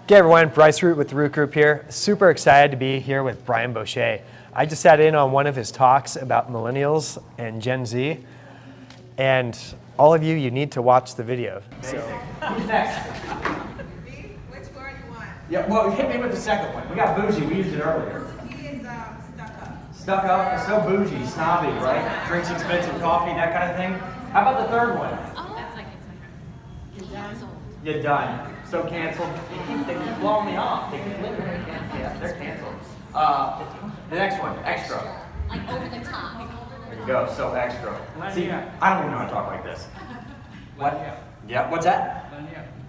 Hey everyone, Bryce Root with the Root Group here. Super excited to be here with Brian Bosche. I just sat in on one of his talks about millennials and Gen Z, and all of you, you need to watch the video. So. Who's next? Which word you want? Yeah, well, hit me with the second one. We got bougie, we used it earlier. He is stuck up. Stuck up, it's so bougie, snobby, right? Drinks expensive coffee, that kind of thing. How about the third one? Oh, that's like it's canceled. You're done. So canceled. They keep blowing me off. They keep literally yeah, they're canceled. The next one, extra. Like over the top. There you go, so extra. See, I don't even know how to talk like this. What? Yeah, what's that?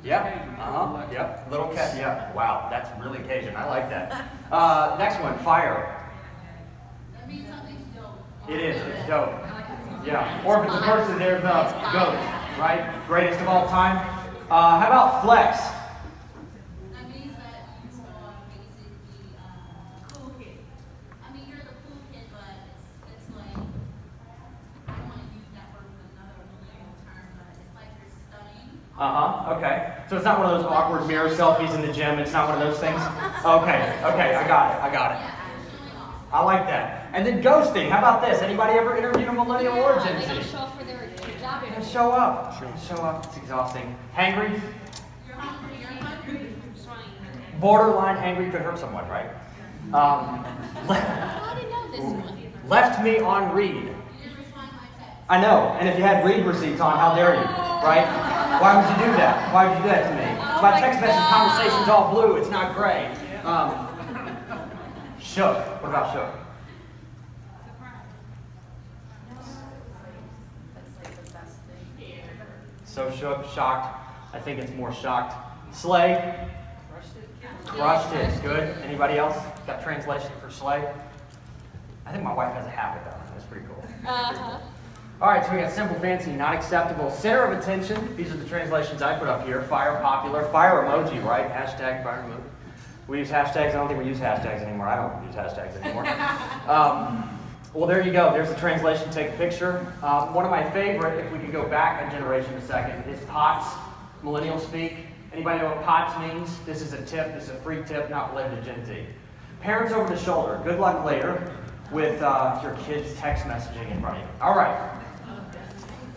Yep. Uh-huh. Yep. Little cat. Yeah. Wow, that's really Cajun. I like that. Next one, fire. That means something's dope. It is. It's dope. Yeah. Or if it's a person, there's a ghost, right? Greatest of all time. How about flex? That means that you are basically cool kid. I mean, you're the cool kid, but it's like, I don't want to use that word with another millennial term, but it's like you're stunning. Okay. So it's not one of those awkward mirror selfies in the gym. It's not one of those things. Okay. I got it. I like that. And then ghosting. How about this? Anybody ever interviewed a millennial or Gen Z? They gotta show up for their job. Show up. Show up. It's exhausting. Hangry. You're hungry. Borderline angry could hurt someone, right? I didn't know this one. Left me on read. You didn't respond to my text. I know. And if you had read receipts on, how dare you, right? Why would you do that? Why would you do that to me? My text message conversation's all blue. It's not gray. Shook. What about shook? So shook, shocked. I think it's more shocked. Slay. Crushed it. Good. Anybody else got translation for slay? I think my wife has a habit though. That's pretty cool. All right, so we got simple, fancy, not acceptable, center of attention. These are the translations I put up here. Fire, popular, fire emoji, right? Hashtag fire emoji. We use hashtags. I don't think we use hashtags anymore. I don't use hashtags anymore. Well, there you go. There's the translation. Take a picture. One of my favorite, if we could go back a generation a second, is POTS, millennial speak. Anybody know what POTS means? This is a tip. This is a free tip, not related to Gen Z. Parents over the shoulder. Good luck later with your kids' text messaging in front of you. All right.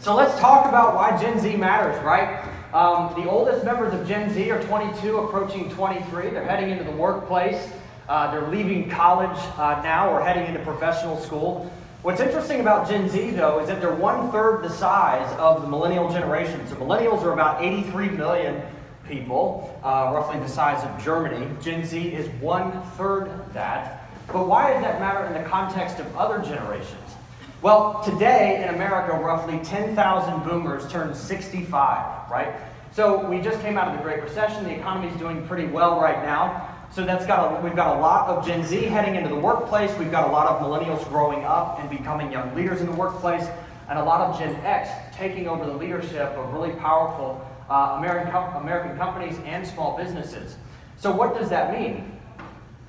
So let's talk about why Gen Z matters, right? The oldest members of Gen Z are 22, approaching 23. They're heading into the workplace. They're leaving college now or heading into professional school. What's interesting about Gen Z, though, is that they're 1/3 the size of the millennial generation. So millennials are about 83 million people, roughly the size of Germany. Gen Z is 1/3 that. But why does that matter in the context of other generations? Well, today in America, roughly 10,000 boomers turned 65, right? So we just came out of the Great Recession. The economy's doing pretty well right now. So we've got a lot of Gen Z heading into the workplace. We've got a lot of millennials growing up and becoming young leaders in the workplace, and a lot of Gen X taking over the leadership of really powerful American companies and small businesses. So what does that mean?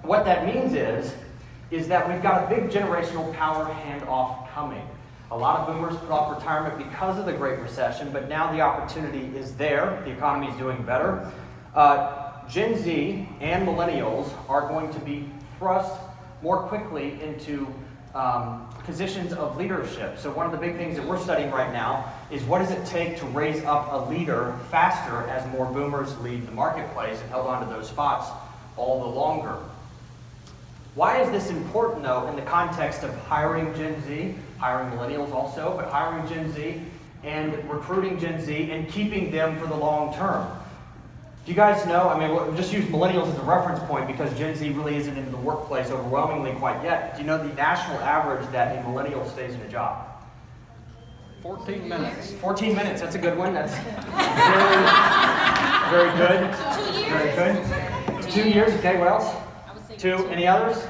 What that means is that we've got a big generational power handoff coming. A lot of boomers put off retirement because of the Great Recession, but now the opportunity is there. The economy is doing better. Gen Z and millennials are going to be thrust more quickly into positions of leadership. So one of the big things that we're studying right now is what does it take to raise up a leader faster as more boomers leave the marketplace and held onto those spots all the longer. Why is this important, though, in the context of hiring Gen Z, hiring millennials also, but hiring Gen Z and recruiting Gen Z and keeping them for the long term? Do you guys know, I mean, we'll just use millennials as a reference point because Gen Z really isn't in the workplace overwhelmingly quite yet. Do you know the national average that a millennial stays in a job? 14 minutes. 14 minutes, that's a good one. That's very good. 2 years. Very good. 2 years, okay, what else? I would say 2, any others?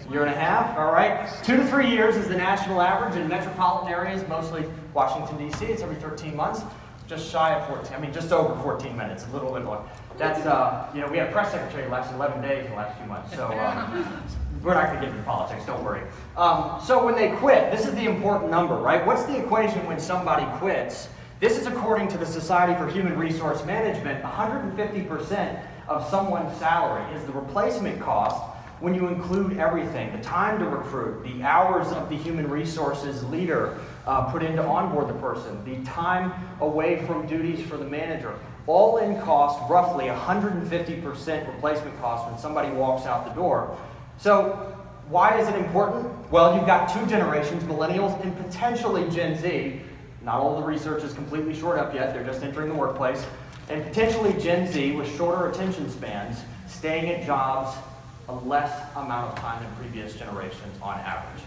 Year and a half, all right. 2 to 3 years is the national average in metropolitan areas, mostly Washington, D.C. It's every 13 months. Just shy of 14, just over 14 minutes, a little bit more. That's, we had a press secretary that lasted 11 days in the last few months, so we're not going to get into politics, don't worry. So when they quit, this is the important number, right? What's the equation when somebody quits? This is according to the Society for Human Resource Management. 150% of someone's salary is the replacement cost when you include everything: the time to recruit, the hours of the human resources leader put in to onboard the person, the time away from duties for the manager. All in cost, roughly 150% replacement cost when somebody walks out the door. So why is it important? Well, you've got two generations, millennials and potentially Gen Z. Not all the research is completely shored up yet, they're just entering the workplace. And potentially Gen Z with shorter attention spans, staying at jobs a less amount of time than previous generations on average.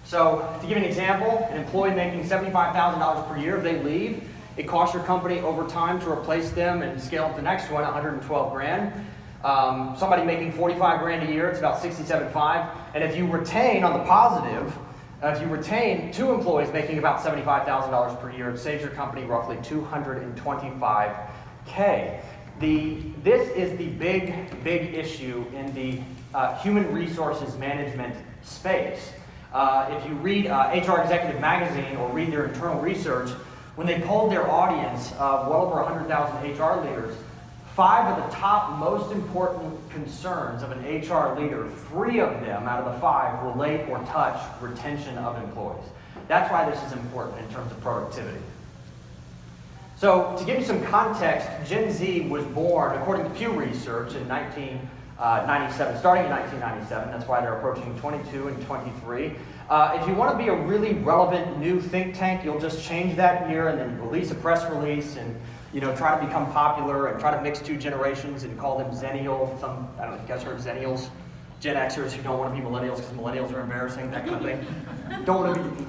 So, to give you an example, an employee making $75,000 per year, if they leave, it costs your company over time to replace them and scale up the next one, 112 grand. Somebody making 45 grand a year, it's about 67.5. And if you retain, on the positive, if you retain two employees making about $75,000 per year, it saves your company roughly $225K. This is the big issue in the human resources management space. If you read HR Executive Magazine or read their internal research, when they polled their audience of well over 100,000 HR leaders, 5 of the top most important concerns of an HR leader, 3 of them out of the 5 relate or touch retention of employees. That's why this is important in terms of productivity. So to give you some context, Gen Z was born, according to Pew Research, in 1997, starting in 1997. That's why they're approaching 22 and 23. If you want to be a really relevant new think tank, you'll just change that year and then release a press release and try to become popular and try to mix two generations and call them Zennial. I don't know if you guys heard of Zennials, Gen Xers who don't want to be millennials because millennials are embarrassing, that kind of thing. Don't want to be.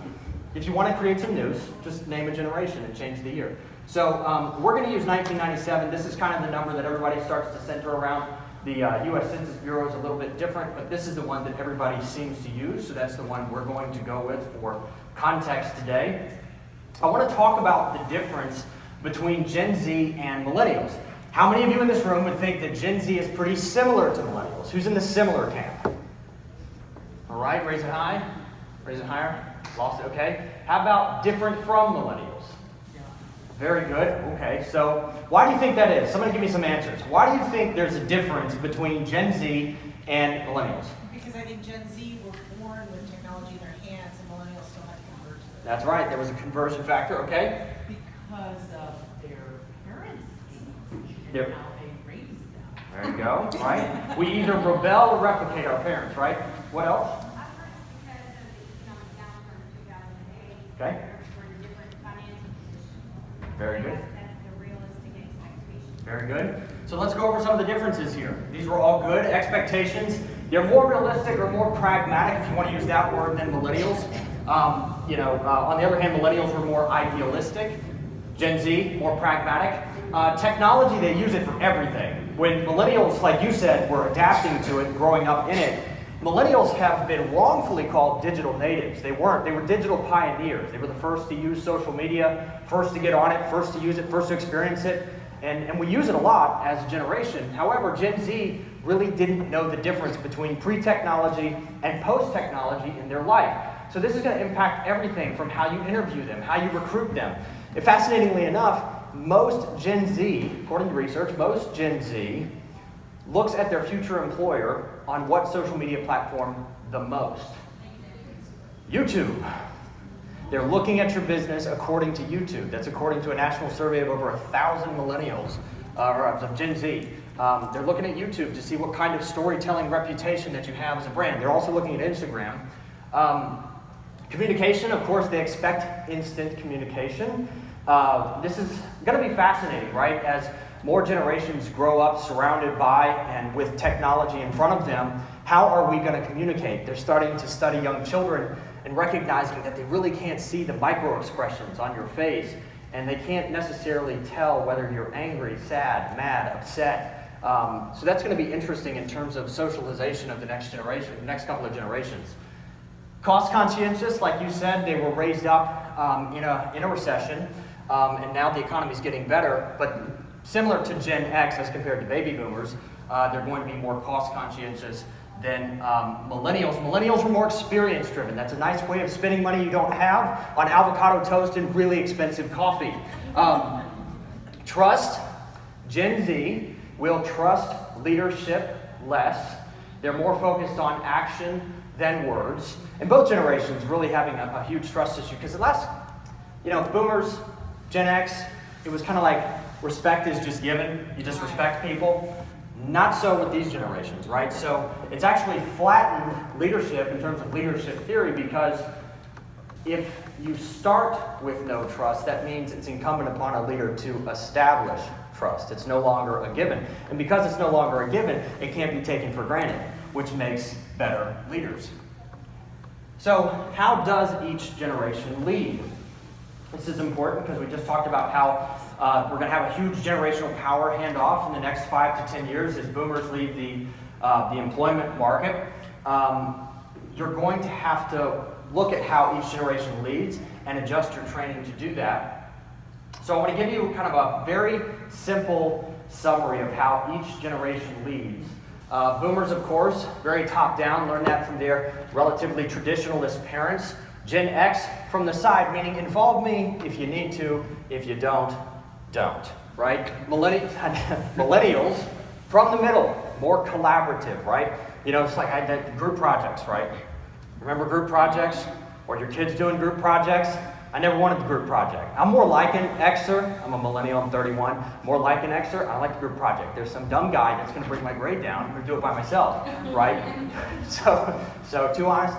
If you want to create some news, just name a generation and change the year. So we're going to use 1997. This is kind of the number that everybody starts to center around. The U.S. Census Bureau is a little bit different, but this is the one that everybody seems to use, so that's the one we're going to go with for context today. I want to talk about the difference between Gen Z and millennials. How many of you in this room would think that Gen Z is pretty similar to millennials? Who's in the similar camp? All right, raise it high. Raise it higher. Lost it, okay. How about different from millennials? Very good. Okay, so why do you think that is? Somebody give me some answers. Why do you think there's a difference between Gen Z and millennials? Because I think Gen Z were born with technology in their hands and millennials still have to convert to it. That's right, there was a conversion factor, okay? Because of their parents' age and Yep. how they raised them. There you go, right? We either rebel or replicate our parents, right? What else? I've heard it's because of the economic downturn in 2008. Okay. We're in a different financial position. Very good. That's the realistic expectation. Very good. So let's go over some of the differences here. These were all good expectations. They're more realistic or more pragmatic, if you want to use that word, than millennials. On the other hand, millennials were more idealistic. Gen Z, more pragmatic. Technology, they use it for everything. When millennials, like you said, were adapting to it, growing up in it, millennials have been wrongfully called digital natives. They weren't. They were digital pioneers. They were the first to use social media, first to get on it, first to use it, first to experience it. And we use it a lot as a generation. However, Gen Z really didn't know the difference between pre-technology and post-technology in their life. So this is going to impact everything from how you interview them, how you recruit them. And fascinatingly enough, most Gen Z, according to research, most Gen Z looks at their future employer on what social media platform the most? YouTube. They're looking at your business according to YouTube. That's according to a national survey of over 1,000 millennials, of Gen Z. They're looking at YouTube to see what kind of storytelling reputation that you have as a brand. They're also looking at Instagram. Communication, of course, they expect instant communication. This is going to be fascinating, right? As more generations grow up surrounded by and with technology in front of them, how are we going to communicate? They're starting to study young children and recognizing that they really can't see the micro expressions on your face, and they can't necessarily tell whether you're angry, sad, mad, upset. So that's going to be interesting in terms of socialization of the next generation, the next couple of generations. Cost conscientious, like you said, they were raised up in a recession, and now the economy's getting better, but similar to Gen X as compared to baby boomers, they're going to be more cost conscientious than millennials. Millennials were more experience driven. That's a nice way of spending money you don't have on avocado toast and really expensive coffee. Trust. Gen Z will trust leadership less. They're more focused on action than words. And both generations really having a huge trust issue, because the last, boomers, Gen X, it was kind of like respect is just given. You just respect people. Not so with these generations, right? So it's actually flattened leadership in terms of leadership theory, because if you start with no trust, that means it's incumbent upon a leader to establish trust. It's no longer a given. And because it's no longer a given, it can't be taken for granted, which makes better leaders. So how does each generation lead? This is important because we just talked about how we're going to have a huge generational power handoff in the next 5 to 10 years as boomers lead the employment market. You're going to have to look at how each generation leads and adjust your training to do that. So I want to give you kind of a very simple summary of how each generation leads. Boomers, of course, very top-down, learn that from their relatively traditionalist parents. Gen X from the side, meaning involve me if you need to, if you don't, right? Millennials from the middle, more collaborative, right? It's like I did group projects, right? Remember group projects? Or your kids doing group projects? I never wanted the group project. I'm more like an Xer. I'm a millennial, I'm 31. More like an Xer, I like the group project. There's some dumb guy that's going to bring my grade down. I'm going to do it by myself, right? So too honest.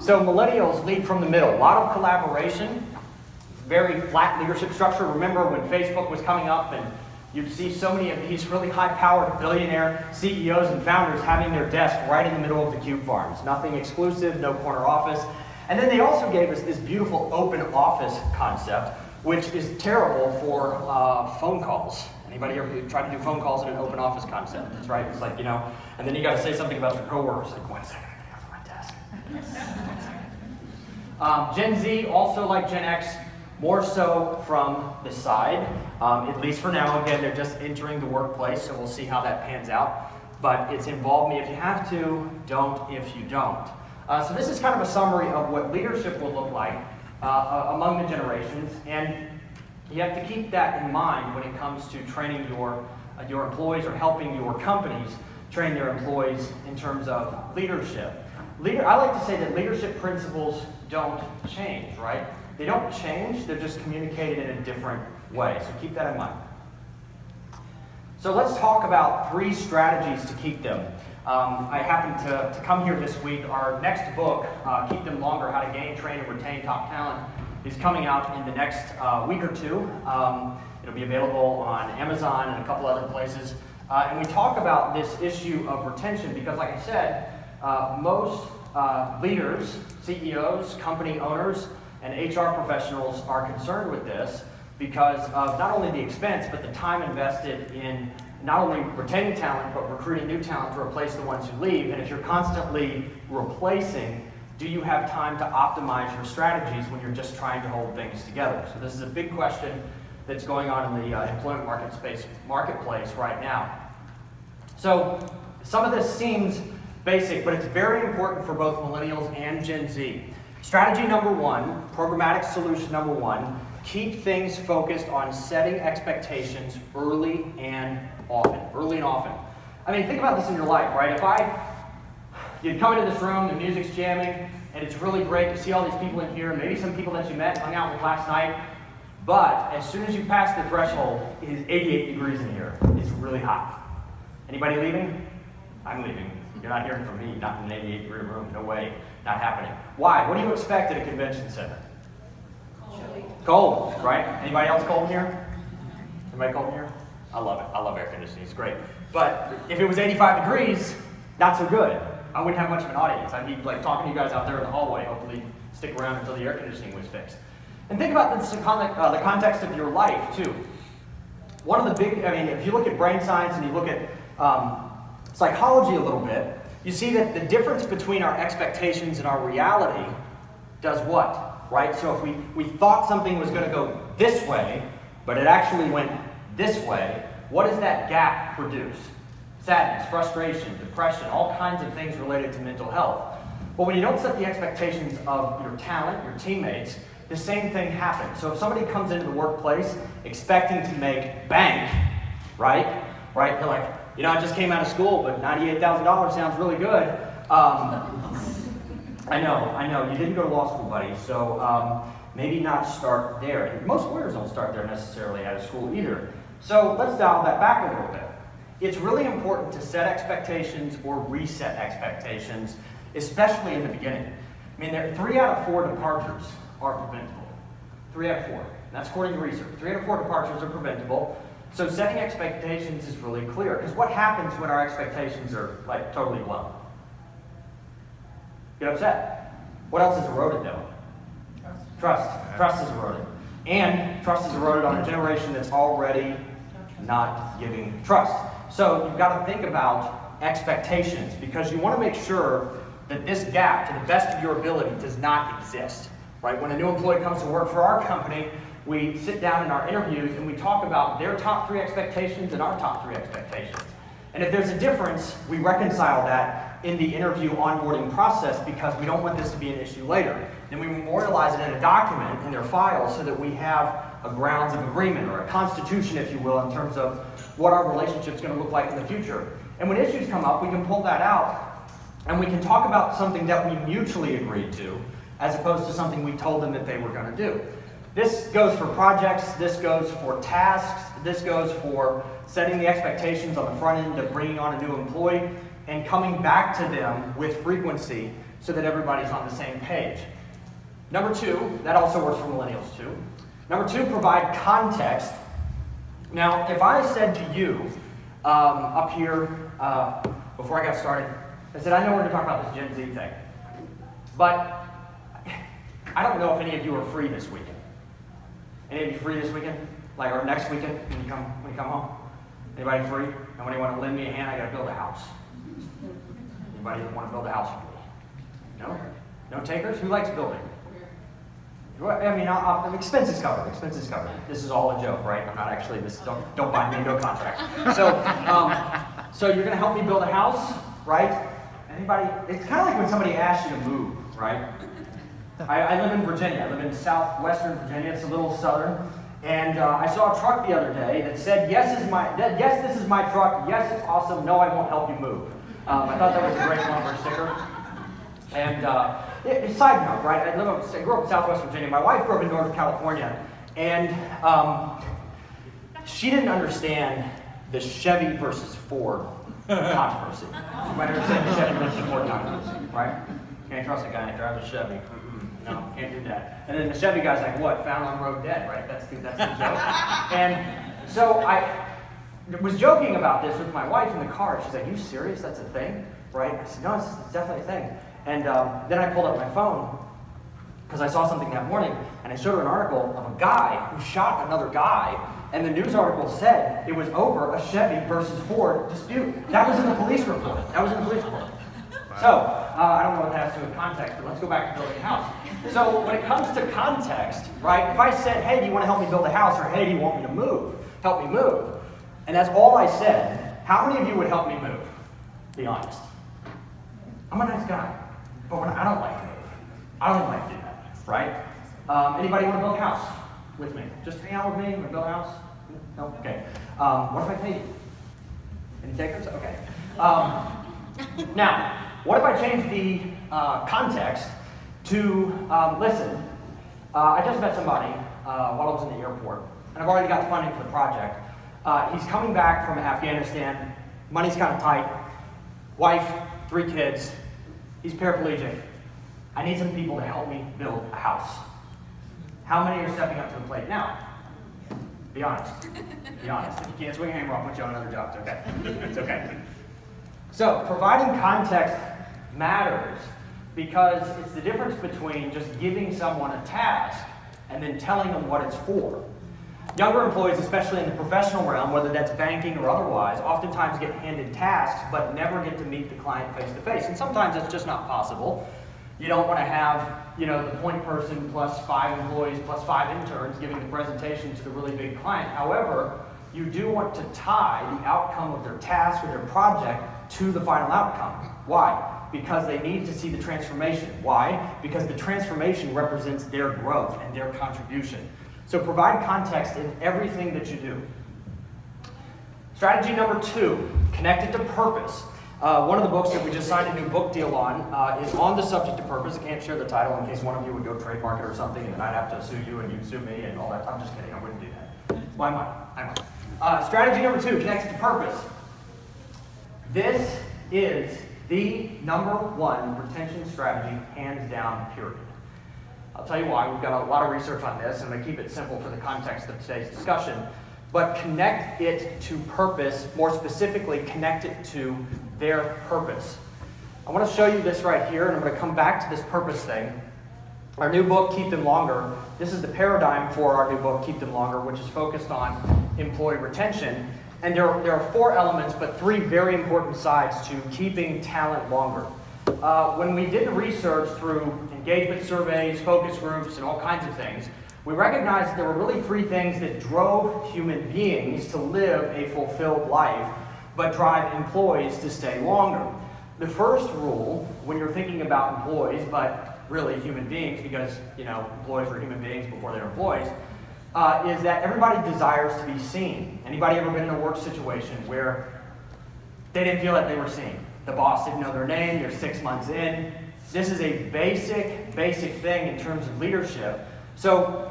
So millennials lead from the middle. A lot of collaboration, very flat leadership structure. Remember when Facebook was coming up and you'd see so many of these really high-powered billionaire CEOs and founders having their desk right in the middle of the cube farms. Nothing exclusive, no corner office. And then they also gave us this beautiful open office concept, which is terrible for phone calls. Anybody ever tried to do phone calls in an open office concept? That's right. It's like, and then you got to say something about your coworkers. Like, 1 second, I gotta get off my desk. Gen Z, also like Gen X, more so from the side, at least for now. Again, they're just entering the workplace, so we'll see how that pans out. But it's involve me if you have to, don't if you don't. So this is kind of a summary of what leadership will look like among the generations, and you have to keep that in mind when it comes to training your employees or helping your companies train their employees in terms of leadership. I like to say that leadership principles don't change, right? They don't change, they're just communicated in a different way, so keep that in mind. So let's talk about 3 strategies to keep them. I happened to come here this week. Our next book, Keep Them Longer, How to Gain, Train, and Retain Top Talent, is coming out in the next week or 2. It'll be available on Amazon and a couple other places. And we talk about this issue of retention because, like I said, most leaders, CEOs, company owners, and HR professionals are concerned with this because of not only the expense, but the time invested in not only retaining talent, but recruiting new talent to replace the ones who leave. And if you're constantly replacing, do you have time to optimize your strategies when you're just trying to hold things together? So this is a big question that's going on in the employment marketplace right now. So some of this seems basic, but it's very important for both millennials and Gen Z. Strategy number 1, programmatic solution number 1, keep things focused on setting expectations early and often. I mean, think about this in your life, right? If you'd come into this room, the music's jamming, and it's really great to see all these people in here, maybe some people that you met, hung out with last night, but as soon as you pass the threshold, it is 88 degrees in here. It's really hot. Anybody leaving? I'm leaving. You're not hearing from me, not in an 88-degree room. No way. Not happening. Why? What do you expect at a convention center? Cold, right? Anybody else cold in here? Anybody cold in here? I love it. I love air conditioning. It's great. But if it was 85 degrees, not so good. I wouldn't have much of an audience. I'd be like talking to you guys out there in the hallway. Hopefully stick around until the air conditioning was fixed. And think about this in the context of your life, too. One of the if you look at brain science and you look at psychology a little bit, you see that the difference between our expectations and our reality does what, right? So if we thought something was going to go this way, but it actually went this way, what does that gap produce? sadness, frustration, depression, all kinds of things related to mental health. But when you don't set the expectations of your talent, your teammates, the same thing happens. So if somebody comes into the workplace expecting to make bank, right? They're like, you know, I just came out of school, but $98,000 sounds really good. I know, you didn't go to law school, buddy, so maybe not start there. And most lawyers don't start there necessarily out of school either. So let's dial that back a little bit. It's really important to set expectations or reset expectations, especially in the beginning. I mean, 3 out of 4 departures are preventable. 3 out of 4. And that's according to research. 3 out of 4 departures are preventable. So setting expectations is really clear. Because what happens when our expectations are like totally blown? Get upset. What else is eroded though? Trust. Trust is eroded. And trust is eroded on a generation that's already not giving trust. So you've got to think about expectations because you want to make sure that this gap, to the best of your ability, does not exist. Right? When a new employee comes to work for our company, we sit down in our interviews and we talk about their top 3 expectations and our top 3 expectations. And if there's a difference, we reconcile that in the interview onboarding process because we don't want this to be an issue later. Then we memorialize it in a document in their file so that we have a grounds of agreement or a constitution, if you will, in terms of what our relationship's going to look like in the future. And when issues come up, we can pull that out and we can talk about something that we mutually agreed to as opposed to something we told them that they were going to do. This goes for projects, this goes for tasks, this goes for setting the expectations on the front end of bringing on a new employee and coming back to them with frequency so that everybody's on the same page. Number 2, that also works for millennials too. Number 2, provide context. Now, if I said to you up here before I got started, I said, I know we're going to talk about this Gen Z thing, but I don't know if any of you are free this weekend. Any of you free this weekend? Like, or next weekend when you come home? Anybody free? Anybody want to lend me a hand? I got to build a house. Anybody want to build a house with me? No? No takers? Who likes building? I mean, expenses covered. Expenses covered. This is all a joke, right? I'm not actually this. Don't bind me into a contract. So you're going to help me build a house, right? Anybody? It's kind of like when somebody asks you to move, right? I live in Virginia. I live in southwestern Virginia. It's a little southern. And I saw a truck the other day that said, yes, this is my truck. Yes, it's awesome. No, I won't help you move. I thought that was a great bumper sticker. And side note, right? I grew up in southwest Virginia. My wife grew up in Northern California. And she didn't understand the Chevy versus Ford controversy. You might understand the Chevy versus Ford controversy, right? Can't trust a guy that drives a Chevy. No, can't do that. And then the Chevy guy's like, what? Found on the road dead, right? That's the joke. And so I was joking about this with my wife in the car. She's like, you serious? That's a thing? Right? I said, no, it's definitely a thing. And then I pulled up my phone because I saw something that morning and I showed her an article of a guy who shot another guy. And the news article said it was over a Chevy versus Ford dispute. That was in the police report. So, I don't know what that has to do with context, but let's go back to building a house. So, when it comes to context, right, if I said, hey, do you want to help me build a house, or hey, do you want me to move? Help me move. And that's all I said, how many of you would help me move? Be honest. I'm a nice guy, but I don't like to move. I don't like to do that, right? Anybody want to build a house with me? Just hang out with me, want to build a house? No? Okay. What if I pay you? Any takers? Okay. Now, what if I change the context to, listen, I just met somebody while I was in the airport, and I've already got funding for the project. He's coming back from Afghanistan, money's kind of tight, wife, 3 kids, he's paraplegic. I need some people to help me build a house. How many are stepping up to the plate now? Be honest. Be honest. If you can't swing a hammer, I'll put you on another job. It's okay. It's okay. So, providing context matters because it's the difference between just giving someone a task and then telling them what it's for. Younger employees, especially in the professional realm, whether that's banking or otherwise, oftentimes get handed tasks but never get to meet the client face to face. And sometimes it's just not possible. You don't want to have, the point person plus 5 employees plus 5 interns giving the presentation to the really big client. However, you do want to tie the outcome of their task or their project to the final outcome. Why? Because they need to see the transformation. Why? Because the transformation represents their growth and their contribution. So provide context in everything that you do. Strategy number 2, connect it to purpose. One of the books that we just signed a new book deal on is on the subject of purpose. I can't share the title in case one of you would go trademark it or something, and then I'd have to sue you and you'd sue me and all that. I'm just kidding. I wouldn't do that. Well, I might. Strategy number 2, connect it to purpose. This is the number 1 retention strategy, hands down, period. I'll tell you why. We've got a lot of research on this, and I keep it simple for the context of today's discussion. But connect it to purpose, more specifically, connect it to their purpose. I want to show you this right here, and I'm going to come back to this purpose thing. Our new book, Keep Them Longer, this is the paradigm for our new book, Keep Them Longer, which is focused on employee retention. And there are 4 elements, but 3 very important sides to keeping talent longer. When we did the research through engagement surveys, focus groups, and all kinds of things, we recognized that there were really 3 things that drove human beings to live a fulfilled life, but drive employees to stay longer. The first rule, when you're thinking about employees, but really human beings, because employees were human beings before they were employees, is that everybody desires to be seen. Anybody ever been in a work situation where they didn't feel that they were seen? The boss didn't know their name, they're 6 months in. This is a basic thing in terms of leadership. So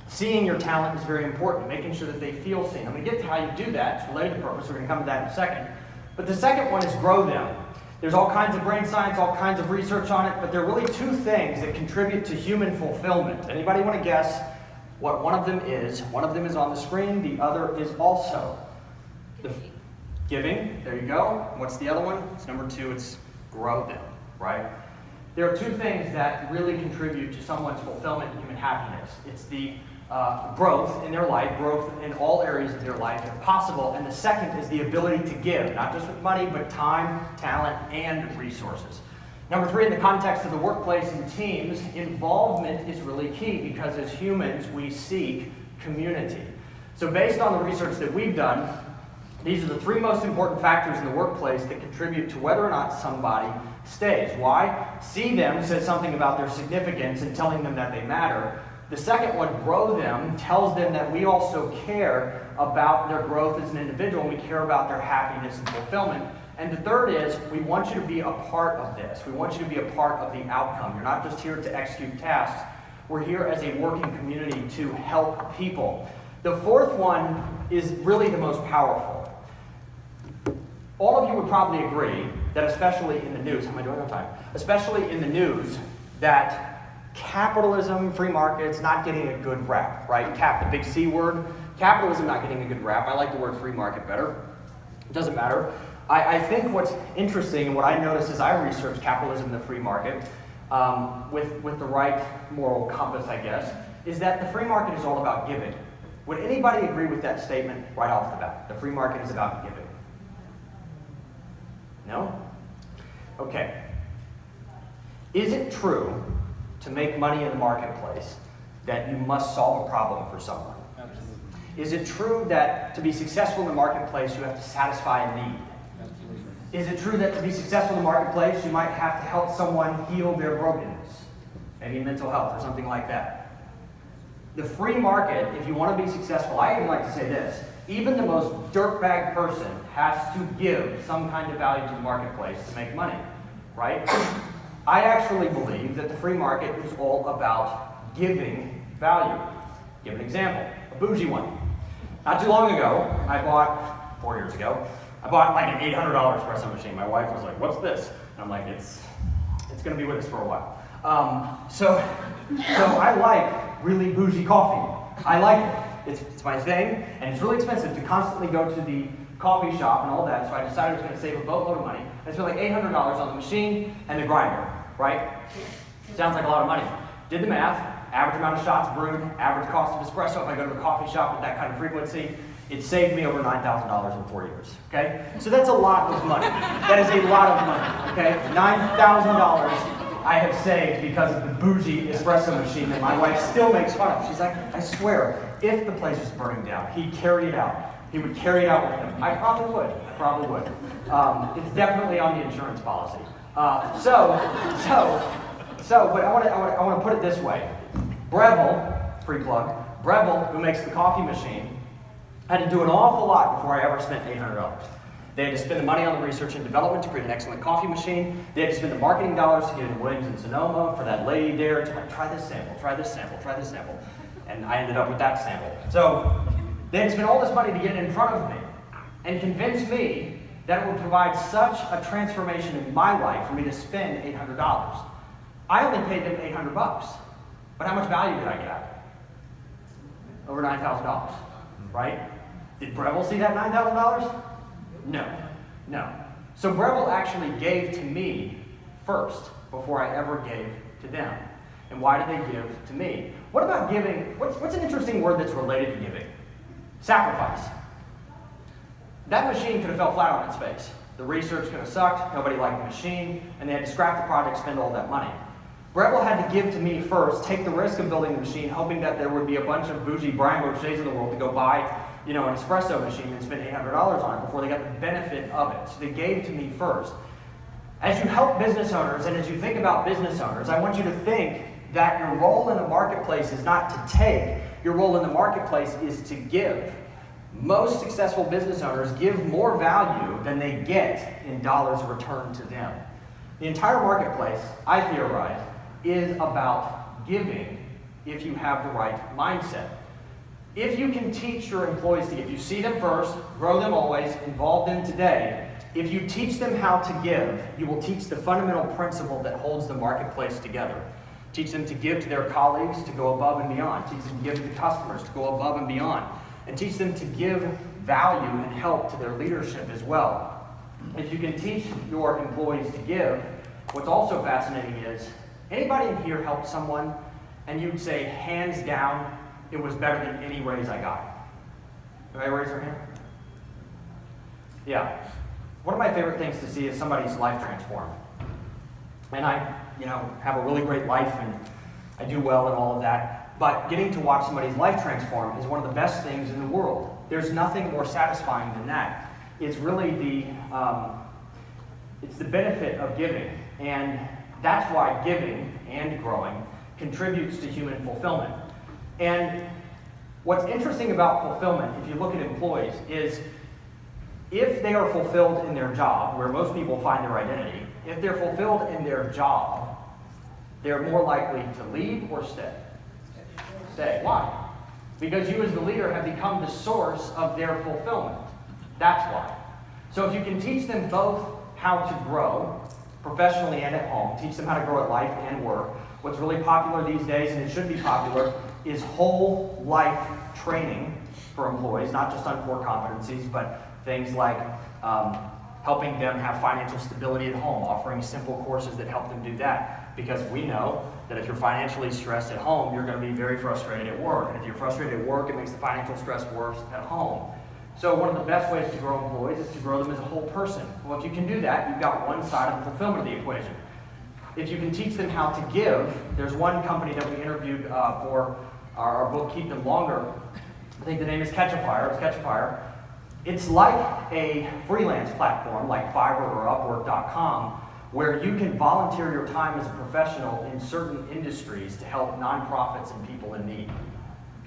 seeing your talent is very important, making sure that they feel seen. I'm going to get to how you do that. It's related to purpose. We're going to come to that in a second. But the second one is grow them. There's all kinds of brain science, all kinds of research on it, but there are really 2 things that contribute to human fulfillment. Anybody want to guess what one of them is? One of them is on the screen. The other is also giving. There you go. What's the other one? It's number 2. It's grow them, right? There are 2 things that really contribute to someone's fulfillment and human happiness. It's the growth in their life, growth in all areas of their life if possible, and the second is the ability to give, not just with money, but time, talent, and resources. Number 3, in the context of the workplace and teams, involvement is really key because as humans, we seek community. So based on the research that we've done, these are the 3 most important factors in the workplace that contribute to whether or not somebody stays. Why? See them says something about their significance and telling them that they matter. The second one, grow them, tells them that we also care about their growth as an individual and we care about their happiness and fulfillment. And the third is, we want you to be a part of this. We want you to be a part of the outcome. You're not just here to execute tasks. We're here as a working community to help people. The fourth one is really the most powerful. All of you would probably agree that especially in the news, how am I doing on time? Especially in the news, that capitalism, free markets, not getting a good rap, right? The big C word. Capitalism not getting a good rap. I like the word free market better. It doesn't matter. I think what's interesting and what I noticed as I researched capitalism and the free market, with the right moral compass, I guess, is that the free market is all about giving. Would anybody agree with that statement right off the bat? The free market is about giving. No? Okay. Is it true to make money in the marketplace that you must solve a problem for someone? Absolutely. Is it true that to be successful in the marketplace, you have to satisfy a need? Absolutely. Is it true that to be successful in the marketplace, you might have to help someone heal their brokenness? Maybe mental health or something like that. The free market, if you want to be successful, I even like to say this, even the most dirtbag person has to give some kind of value to the marketplace to make money, right? I actually believe that the free market is all about giving value. Give an example, a bougie one. Not too long ago, 4 years ago, I bought like an $800 espresso machine. My wife was like, "What's this?" And I'm like, it's going to be with us for a while. So I like really bougie coffee. I like it. It's my thing, and it's really expensive to constantly go to the coffee shop and all that, so I decided I was going to save a boatload of money. I spent like $800 on the machine and the grinder, right? Sounds like a lot of money. Did the math, average amount of shots brewed, average cost of espresso if I go to a coffee shop with that kind of frequency, it saved me over $9,000 in 4 years, okay? So that's a lot of money. That is a lot of money, okay? $9,000 I have saved because of the bougie espresso machine that my wife still makes fun of. She's like, "I swear, if the place was burning down, he'd carry it out. He would carry it out with him. I probably would. It's definitely on the insurance policy. But I want to put it this way. Breville, free plug, Breville, who makes the coffee machine, had to do an awful lot before I ever spent $800. They had to spend the money on the research and development to create an excellent coffee machine. They had to spend the marketing dollars to get in Williams and Sonoma for that lady there to like, try this sample. And I ended up with that sample. So they had to spend all this money to get it in front of me and convince me that it would provide such a transformation in my life for me to spend $800. I only paid them $800, but how much value did I get? Over $9,000, right? Did Breville see that $9,000? No. So Breville actually gave to me first before I ever gave to them. And why did they give to me? What about giving? What's an interesting word that's related to giving? Sacrifice. That machine could have fell flat on its face. The research could have sucked, nobody liked the machine, and they had to scrap the project, spend all that money. Breville had to give to me first, take the risk of building the machine, hoping that there would be a bunch of bougie Brian Bosches in the world to go buy an espresso machine and spend $800 on it before they got the benefit of it. So they gave to me first. As you help business owners and as you think about business owners, I want you to think that your role in the marketplace is not to take, your role in the marketplace is to give. Most successful business owners give more value than they get in dollars returned to them. The entire marketplace, I theorize, is about giving if you have the right mindset. If you can teach your employees to give, you see them first, grow them always, involve them today. If you teach them how to give, you will teach the fundamental principle that holds the marketplace together. Teach them to give to their colleagues, to go above and beyond. Teach them to give to customers, to go above and beyond. And teach them to give value and help to their leadership as well. If you can teach your employees to give, what's also fascinating is, anybody in here helped someone and you'd say, hands down, it was better than any raise I got? Everybody raise their hand? Yeah. One of my favorite things to see is somebody's life transformed. And I, have a really great life and I do well and all of that. But getting to watch somebody's life transform is one of the best things in the world. There's nothing more satisfying than that. It's really it's the benefit of giving. And that's why giving and growing contributes to human fulfillment. And what's interesting about fulfillment, if you look at employees, is if they are fulfilled in their job, where most people find their identity, if they're fulfilled in their job, they're more likely to leave or stay. Stay. Why? Because you as the leader have become the source of their fulfillment. That's why. So if you can teach them both how to grow, professionally and at home, teach them how to grow at life and work. What's really popular these days, and it should be popular, is whole life training for employees, not just on core competencies, but things like helping them have financial stability at home, offering simple courses that help them do that. Because we know that if you're financially stressed at home, you're going to be very frustrated at work. And if you're frustrated at work, it makes the financial stress worse at home. So one of the best ways to grow employees is to grow them as a whole person. Well, if you can do that, you've got one side of the fulfillment of the equation. If you can teach them how to give, there's one company that we interviewed for our book, Keep Them Longer. I think the name is Catch-A-Fire. It's Catch-A-Fire. It's like a freelance platform like Fiverr or Upwork.com where you can volunteer your time as a professional in certain industries to help nonprofits and people in need.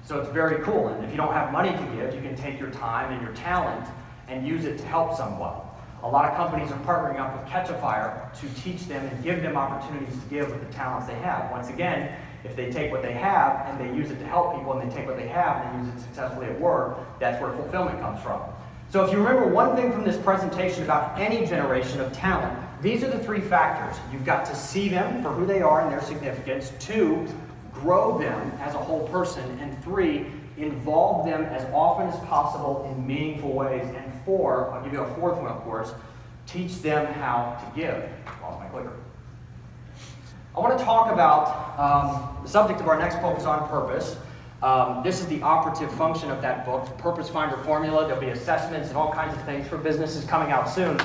So it's very cool. And if you don't have money to give, you can take your time and your talent and use it to help someone. A lot of companies are partnering up with Catch-A-Fire to teach them and give them opportunities to give with the talents they have. Once again, if they take what they have and they use it to help people, and they take what they have and they use it successfully at work, that's where fulfillment comes from. So if you remember one thing from this presentation about any generation of talent, these are the three factors. You've got to see them for who they are and their significance. 2, grow them as a whole person. And 3, involve them as often as possible in meaningful ways. And 4, I'll give you a fourth one, of course, teach them how to give. Lost my clicker. I want to talk about the subject of our next book is on purpose. This is the operative function of that book, the Purpose Finder Formula. There'll be assessments and all kinds of things for businesses coming out soon.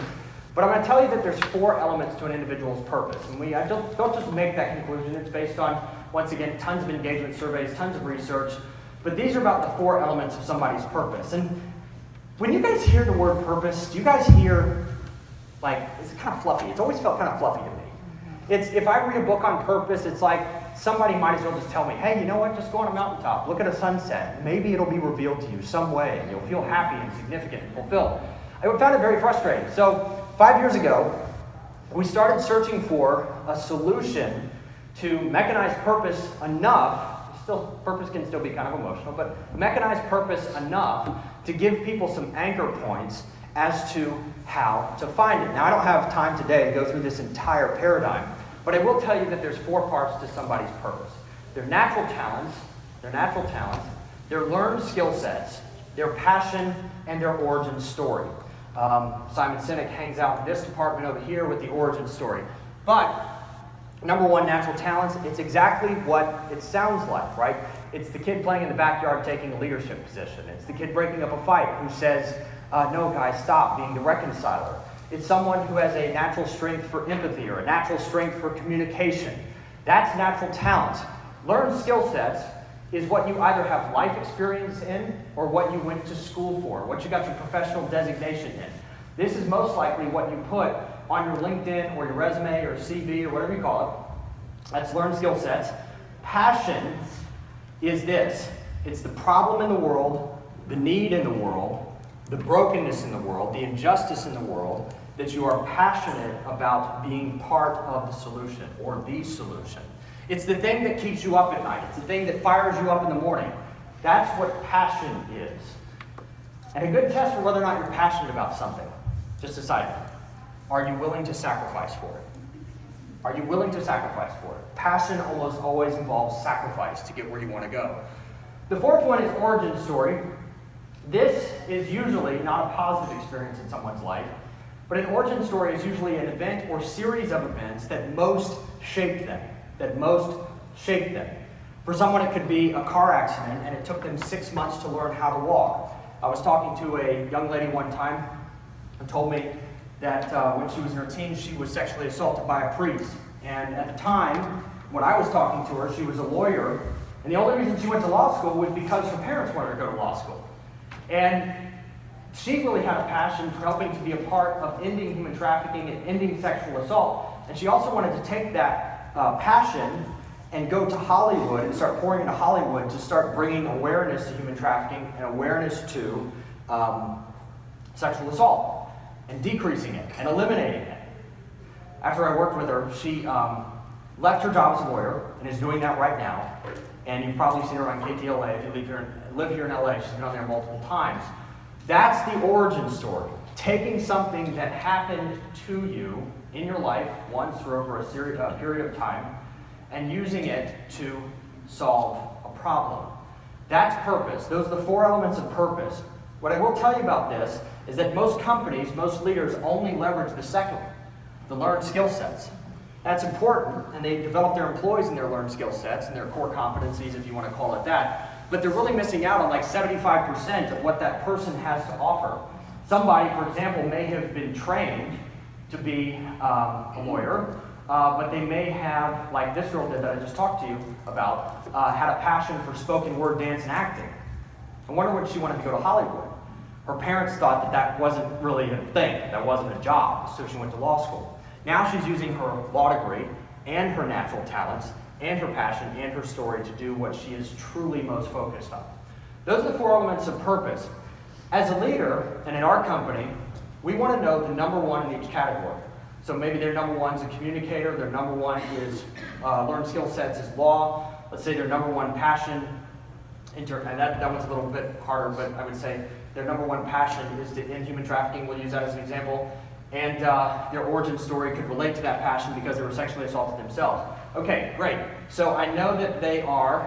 But I'm going to tell you that there's 4 elements to an individual's purpose. And I don't just make that conclusion. It's based on, once again, tons of engagement surveys, tons of research. But these are about the 4 elements of somebody's purpose. And When you guys hear the word purpose, do you guys hear, like, it's kind of fluffy. It's always felt kind of fluffy to me. It's, if I read a book on purpose, it's like somebody might as well just tell me, hey, you know what, just go on a mountaintop, look at a sunset. Maybe it'll be revealed to you some way, and you'll feel happy and significant and fulfilled. I found it very frustrating. So 5 years ago, we started searching for a solution to mechanize purpose enough. Purpose can still be kind of emotional, but mechanize purpose enough to give people some anchor points as to how to find it. Now, I don't have time today to go through this entire paradigm, but I will tell you that there's 4 parts to somebody's purpose. Their natural talents, their learned skill sets, their passion, and their origin story. Simon Sinek hangs out in this department over here with the origin story. But number 1, natural talents, it's exactly what it sounds like, right? It's the kid playing in the backyard taking a leadership position. It's the kid breaking up a fight who says, no, guys, stop, being the reconciler. It's someone who has a natural strength for empathy or a natural strength for communication. That's natural talents. Learned skill sets is what you either have life experience in or what you went to school for, what you got your professional designation in. This is most likely what you put on your LinkedIn or your resume or CV or whatever you call it. That's learned skill sets. Passion is this. It's the problem in the world, the need in the world, the brokenness in the world, the injustice in the world, that you are passionate about being part of the solution or the solution. It's the thing that keeps you up at night. It's the thing that fires you up in the morning. That's what passion is. And a good test for whether or not you're passionate about something, just a side note, are you willing to sacrifice for it? Are you willing to sacrifice for it? Passion almost always involves sacrifice to get where you want to go. The 4th one is origin story. This is usually not a positive experience in someone's life, but an origin story is usually an event or series of events that most shaped them. For someone, it could be a car accident, and it took them 6 months to learn how to walk. I was talking to a young lady one time who told me that when she was in her teens, she was sexually assaulted by a priest. And at the time, when I was talking to her, she was a lawyer, and the only reason she went to law school was because her parents wanted her to go to law school. And she really had a passion for helping to be a part of ending human trafficking and ending sexual assault. And she also wanted to take that passion and go to Hollywood and start pouring into Hollywood to start bringing awareness to human trafficking and awareness to sexual assault and decreasing it and eliminating it. After I worked with her, she left her job as a lawyer and is doing that right now. And you've probably seen her on KTLA. If you live here in LA, she's been on there multiple times. That's the origin story. Taking something that happened to you in your life once or over a period of time and using it to solve a problem. That's purpose. Those are the 4 elements of purpose. What I will tell you about this is that most companies, most leaders only leverage the second one, the learned skill sets. That's important, and they develop their employees in their learned skill sets and their core competencies, if you want to call it that. But they're really missing out on like 75% of what that person has to offer. Somebody, for example, may have been trained to be a lawyer, but they may have, like this girl did that I just talked to you about, had a passion for spoken word, dance, and acting. I wonder when she wanted to go to Hollywood. Her parents thought that that wasn't really a thing, that wasn't a job, so she went to law school. Now she's using her law degree and her natural talents and her passion and her story to do what she is truly most focused on. Those are the 4 elements of purpose. As a leader, and in our company, we want to know the number 1 in each category. So maybe their number 1 is a communicator, their number 1 is learned skill sets is law. Let's say their number 1 passion, and that one's a little bit harder, but I would say their number 1 passion is to end human trafficking. We'll use that as an example. And their origin story could relate to that passion because they were sexually assaulted themselves. Okay, great. So I know that they are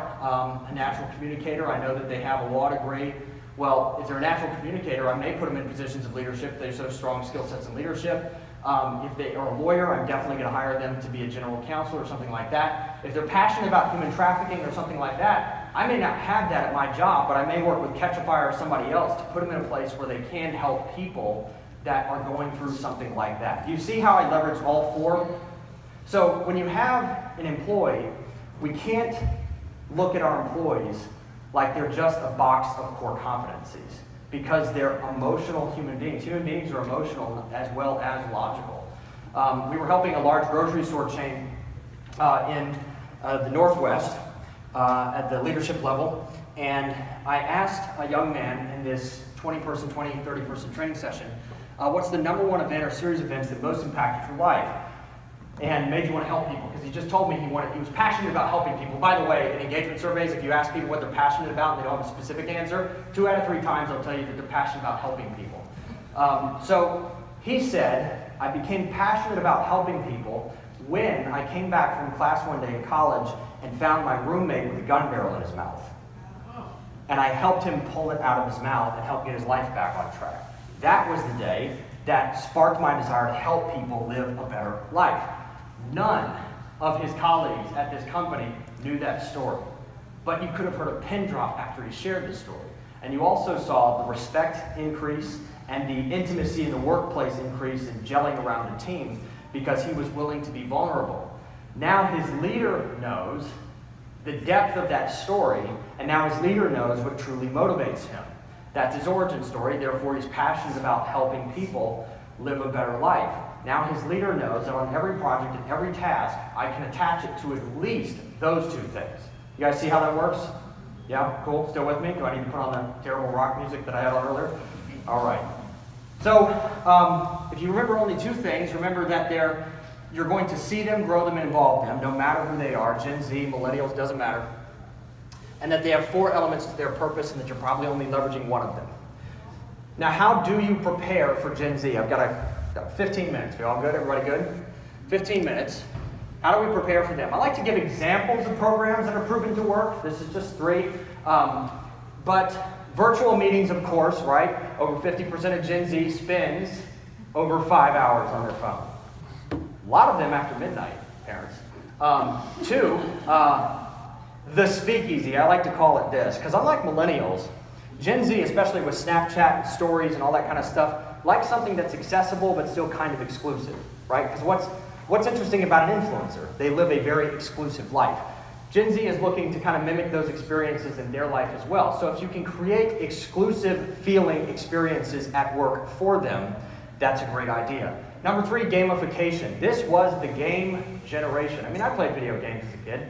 a natural communicator. I know that they have a law degree. Well, if they're a natural communicator, I may put them in positions of leadership. They show strong skill sets in leadership. If they are a lawyer, I'm definitely going to hire them to be a general counsel or something like that. If they're passionate about human trafficking or something like that, I may not have that at my job, but I may work with Catch a Fire or somebody else to put them in a place where they can help people that are going through something like that. Do you see how I leverage all 4? So when you have an employee, we can't look at our employees like they're just a box of core competencies. because they're emotional human beings. Human beings are emotional as well as logical. We were helping a large grocery store chain in the Northwest at the leadership level, and I asked a young man in this 20-person, 20, 30-person training session, what's the number one event or series of events that most impacted your life and made you want to help people? Because he just told me he was passionate about helping people. By the way, in engagement surveys, if you ask people what they're passionate about and they don't have a specific answer, 2 out of 3 times they'll tell you that they're passionate about helping people. So he said, I became passionate about helping people when I came back from class one day in college and found my roommate with a gun barrel in his mouth. And I helped him pull it out of his mouth and help get his life back on track. That was the day that sparked my desire to help people live a better life. None of his colleagues at this company knew that story. But you could have heard a pin drop after he shared this story. And you also saw the respect increase and the intimacy in the workplace increase in gelling around the team because he was willing to be vulnerable. Now his leader knows the depth of that story, and now his leader knows what truly motivates him. That's his origin story, therefore he's passionate about helping people live a better life. Now his leader knows that on every project and every task, I can attach it to at least those 2 things. You guys see how that works? Yeah, cool, still with me? Do I need to put on the terrible rock music that I had on earlier? All right. So, if you remember only 2 things, remember that you're going to see them, grow them, and involve them, no matter who they are, Gen Z, millennials, doesn't matter. And that they have 4 elements to their purpose and that you're probably only leveraging one of them. Now, how do you prepare for Gen Z? I've got 15 minutes. We all good? Everybody good? 15 minutes. How do we prepare for them? I like to give examples of programs that are proven to work. This is just 3. But virtual meetings, of course, right? Over 50% of Gen Z spends over 5 hours on their phone. A lot of them after midnight, parents. 2, the speakeasy. I like to call it this, because unlike millennials, Gen Z, especially with Snapchat and stories and all that kind of stuff, like something that's accessible but still kind of exclusive, right? Because what's interesting about an influencer? They live a very exclusive life. Gen Z is looking to kind of mimic those experiences in their life as well. So if you can create exclusive feeling experiences at work for them, that's a great idea. Number 3, gamification. This was the game generation. I mean, I played video games as a kid.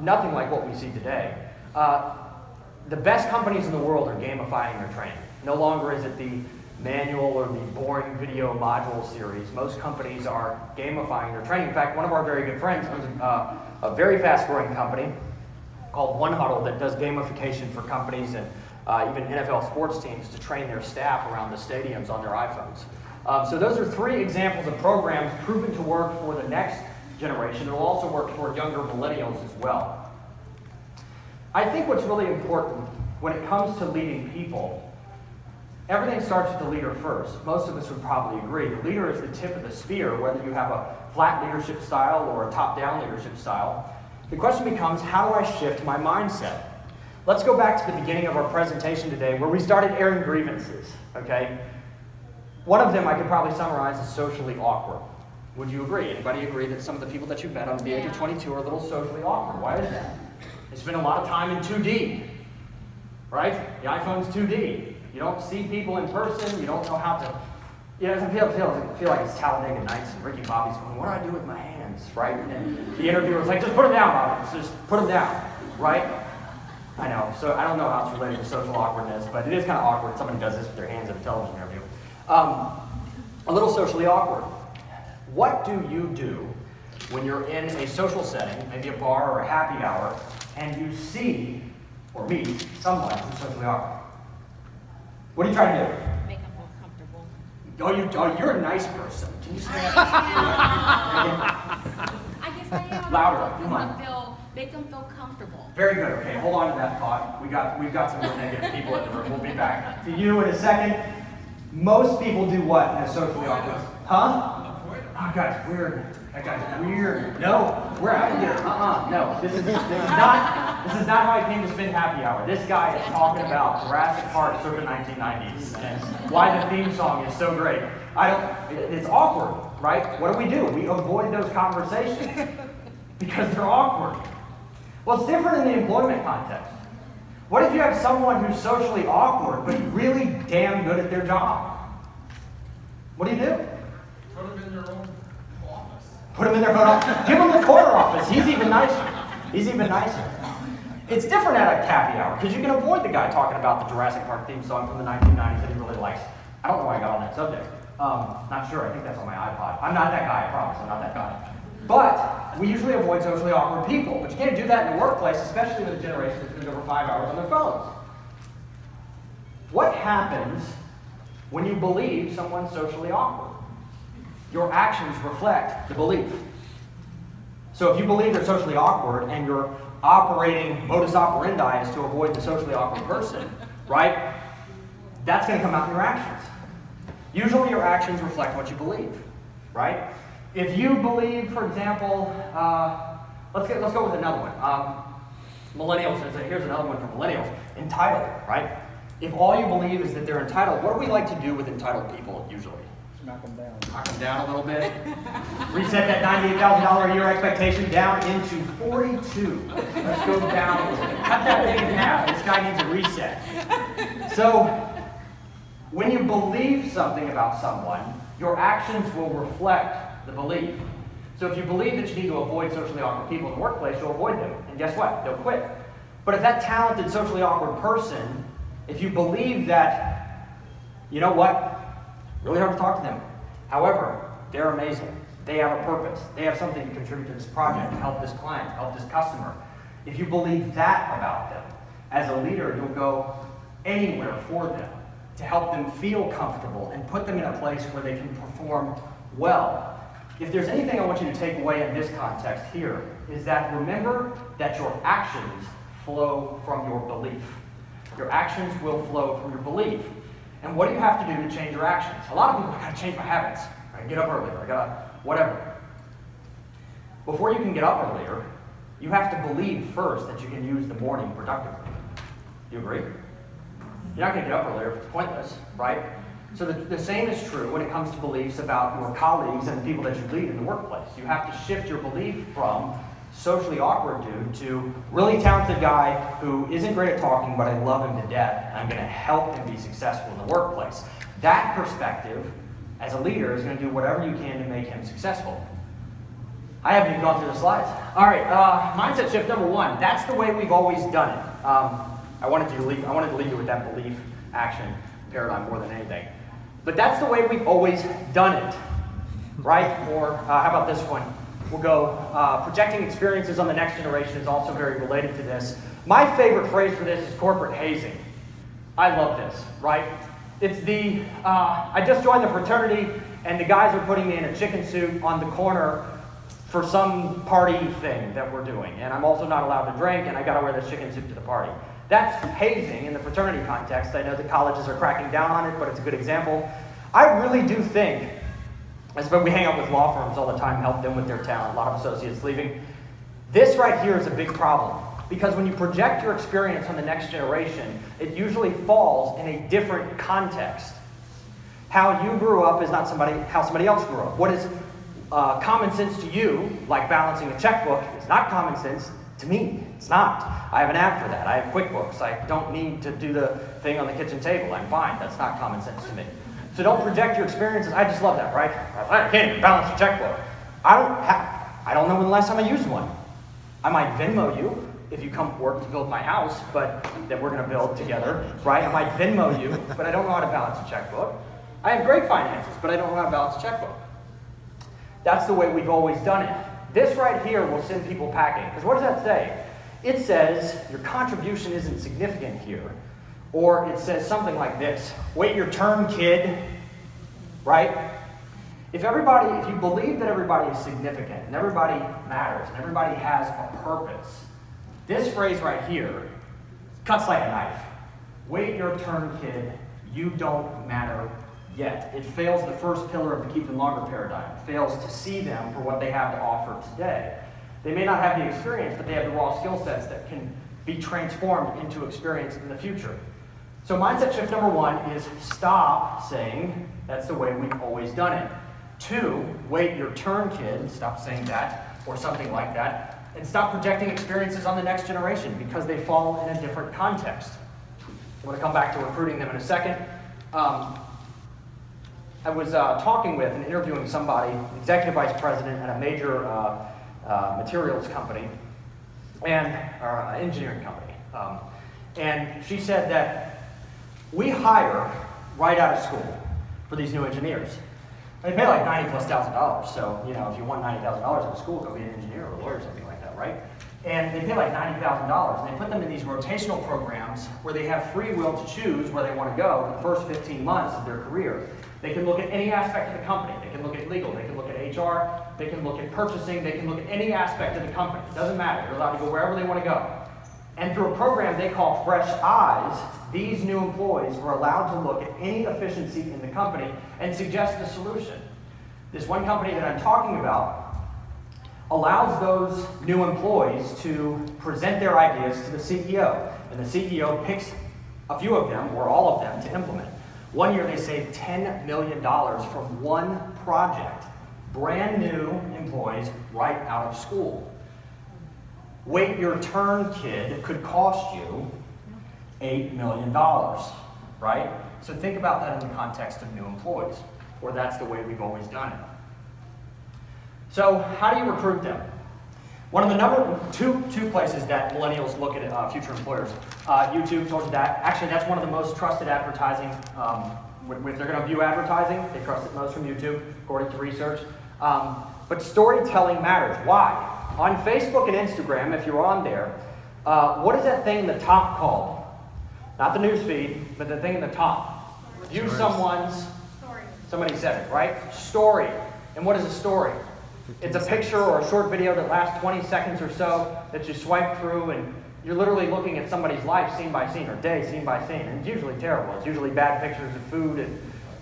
Nothing like what we see today. The best companies in the world are gamifying their training. No longer is it the manual or the boring video module series. Most companies are gamifying their training. In fact, one of our very good friends owns a very fast-growing company called One Huddle that does gamification for companies and even NFL sports teams to train their staff around the stadiums on their iPhones. So those are 3 examples of programs proven to work for the next generation. It will also work for younger millennials as well. I think what's really important when it comes to leading people, everything starts with the leader first. Most of us would probably agree. The leader is the tip of the spear, whether you have a flat leadership style or a top-down leadership style. The question becomes, how do I shift my mindset? Let's go back to the beginning of our presentation today where we started airing grievances, okay? One of them I could probably summarize as socially awkward. Would you agree? Anybody agree that some of the people that you met under the age of 22 are a little socially awkward? Why is that? They spend a lot of time in 2D, right? The iPhone's 2D. You don't see people in person. You don't know how to, it doesn't feel like it's Talladega Nights and Ricky Bobby's going, what do I do with my hands, right? And the interviewer's like, just put them down, Bobby. Just put them down, right? I know. So I don't know how it's related to social awkwardness, but it is kind of awkward if somebody does this with their hands at a television interview. A little socially awkward. What do you do when you're in a social setting, maybe a bar or a happy hour, and you see or meet someone who's socially awkward? What are you trying to do? Make them feel comfortable. You're a nice person. Can you say that? I guess I am. Louder, come on. Make them feel comfortable. Very good. Okay, hold on to that thought. We've got some more negative people in the room. We'll be back to you in a second. Most people do what in a socially awkward? Huh? Oh, guy's weird. That guy's weird. No, we're out of here. No. This is not how I came to spend happy hour. This guy is talking about Jurassic Park circa 1990s and why the theme song is so great. It's awkward, right? What do? We avoid those conversations because they're awkward. Well, it's different in the employment context. What if you have someone who's socially awkward but really damn good at their job? What do? Put them in their own office. Put them in their own office. Give them the corner office. He's even nicer. He's even nicer. It's different at a happy hour because you can avoid the guy talking about the Jurassic Park theme song from the 1990s that he really likes. I don't know why I got on that subject. Not sure. I think that's on my iPod. I'm not that guy. I promise. I'm not that guy. But we usually avoid socially awkward people. But you can't do that in the workplace, especially with a generation that spends over 5 hours on their phones. What happens when you believe someone's socially awkward? Your actions reflect the belief. So if you believe they're socially awkward and your operating modus operandi is to avoid the socially awkward person, right? That's going to come out in your actions. Usually your actions reflect what you believe, right? If you believe, for example, let's go with another one. Millennials, here's another one from millennials. Entitled, right? If all you believe is that they're entitled, what do we like to do with entitled people usually? Knock them down. Knock them down a little bit. Reset that $98,000 a year expectation down into 42. Let's go down a little bit. Cut that thing in half. This guy needs a reset. So, when you believe something about someone, your actions will reflect the belief. So if you believe that you need to avoid socially awkward people in the workplace, you'll avoid them. And guess what? They'll quit. But if that talented socially awkward person, if you believe that, you know what? Really hard to talk to them. However, they're amazing. They have a purpose. They have something to contribute to this project, to help this client, to help this customer. If you believe that about them, as a leader, you'll go anywhere for them to help them feel comfortable and put them in a place where they can perform well. If there's anything I want you to take away in this context here, is that remember that your actions flow from your belief. Your actions will flow from your belief. And what do you have to do to change your actions? A lot of people, I gotta change my habits. I gotta get up earlier, I gotta whatever. Before you can get up earlier, you have to believe first that you can use the morning productively. Do you agree? You're not gonna get up earlier if it's pointless, right? So the same is true when it comes to beliefs about your colleagues and the people that you lead in the workplace. You have to shift your belief from socially awkward dude to really talented guy who isn't great at talking, but I love him to death, and I'm going to help him be successful in the workplace. That perspective, as a leader, is going to do whatever you can to make him successful. I haven't even gone through the slides. All right, mindset shift number one. That's the way we've always done it. I wanted to leave you with that belief action paradigm more than anything. But that's the way we've always done it, right? Or how about this one? We'll go, projecting experiences on the next generation is also very related to this. My favorite phrase for this is corporate hazing. I love this, right? It's the, I just joined the fraternity and the guys are putting me in a chicken suit on the corner for some party thing that we're doing. And I'm also not allowed to drink and I gotta wear this chicken suit to the party. That's hazing in the fraternity context. I know the colleges are cracking down on it, but it's a good example. I really do think, but we hang out with law firms all the time, help them with their talent, a lot of associates leaving. This right here is a big problem because when you project your experience on the next generation, it usually falls in a different context. How you grew up is not how somebody else grew up. What is common sense to you, like balancing a checkbook, is not common sense to me. It's not. I have an app for that. I have QuickBooks. I don't need to do the thing on the kitchen table. I'm fine. That's not common sense to me. So don't project your experiences. I just love that, right? I can't even balance a checkbook. I don't know when the last time I used one. I might Venmo you if you come work to build my house, but that we're going to build together, right? I might Venmo you, but I don't know how to balance a checkbook. I have great finances, but I don't know how to balance a checkbook. That's the way we've always done it. This right here will send people packing. Because what does that say? It says your contribution isn't significant here. Or it says something like this: wait your turn, kid. Right? If you believe that everybody is significant and everybody matters and everybody has a purpose, this phrase right here cuts like a knife. Wait your turn, kid. You don't matter yet. It fails the first pillar of the keep them longer paradigm. It fails to see them for what they have to offer today. They may not have the experience, but they have the raw skill sets that can be transformed into experience in the future. So mindset shift number one is stop saying that's the way we've always done it. 2, wait your turn, kid. Stop saying that or something like that. and stop projecting experiences on the next generation because they fall in a different context. I'm going to come back to recruiting them in a second. I was talking with and interviewing somebody, executive vice president at a major materials company, or engineering company. And she said that we hire right out of school for these new engineers. They pay like $90,000+. So, you know, if you want $90,000 out of school, go be an engineer or a lawyer or something like that, right? And they pay like $90,000, and they put them in these rotational programs where they have free will to choose where they want to go in the first 15 months of their career. They can look at any aspect of the company. They can look at legal, they can look at HR, they can look at purchasing, they can look at any aspect of the company. It doesn't matter. They're allowed to go wherever they want to go. And through a program they call Fresh Eyes, these new employees were allowed to look at any efficiency in the company and suggest a solution. This one company that I'm talking about allows those new employees to present their ideas to the CEO. And the CEO picks a few of them, or all of them, to implement. One year they saved $10 million from one project. Brand new employees right out of school. Wait your turn, kid, could cost you $8 million, right? So think about that in the context of new employees, or that's the way we've always done it. So how do you recruit them? One of the two places that millennials look at future employers. YouTube told you that. Actually, that's one of the most trusted advertising. If they're going to view advertising, they trust it most from YouTube, according to research. But storytelling matters. Why? On Facebook and Instagram, if you're on there, what is that thing in the top called? Not the news feed, but the thing in the top. View someone's, somebody said it, right? Story. And what is a story? It's a picture or a short video that lasts 20 seconds or so that you swipe through, and you're literally looking at somebody's life scene by scene, or day scene by scene. And it's usually terrible. It's usually bad pictures of food and,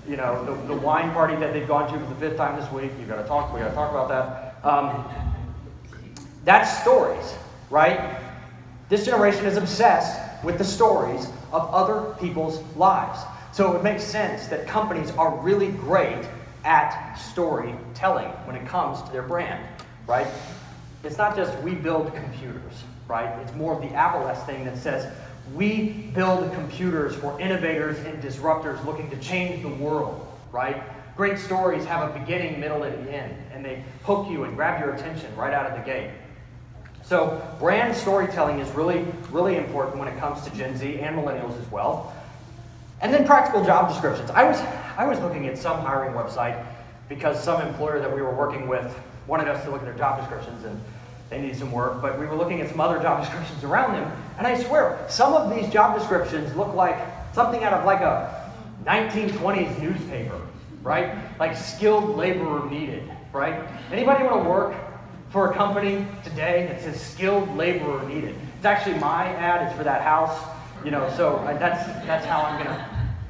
you know, the wine party that they've gone to for the 5th time this week. We got to talk about that. That's stories, right? This generation is obsessed with the stories of other people's lives. So it makes sense that companies are really great at storytelling when it comes to their brand, right? It's not just we build computers, right? It's more of the Apple-esque thing that says we build computers for innovators and disruptors looking to change the world, right? Great stories have a beginning, middle, and end, and they hook you and grab your attention right out of the gate. So brand storytelling is really, really important when it comes to Gen Z and millennials as well. And then practical job descriptions. I was looking at some hiring website because some employer that we were working with wanted us to look at their job descriptions, and they needed some work, but we were looking at some other job descriptions around them, and I swear, some of these job descriptions look like something out of like a 1920s newspaper, right? Like skilled laborer needed, right? Anybody want to work for a company today that says skilled laborer needed? It's actually my ad, it's for that house, you know, so that's how I'm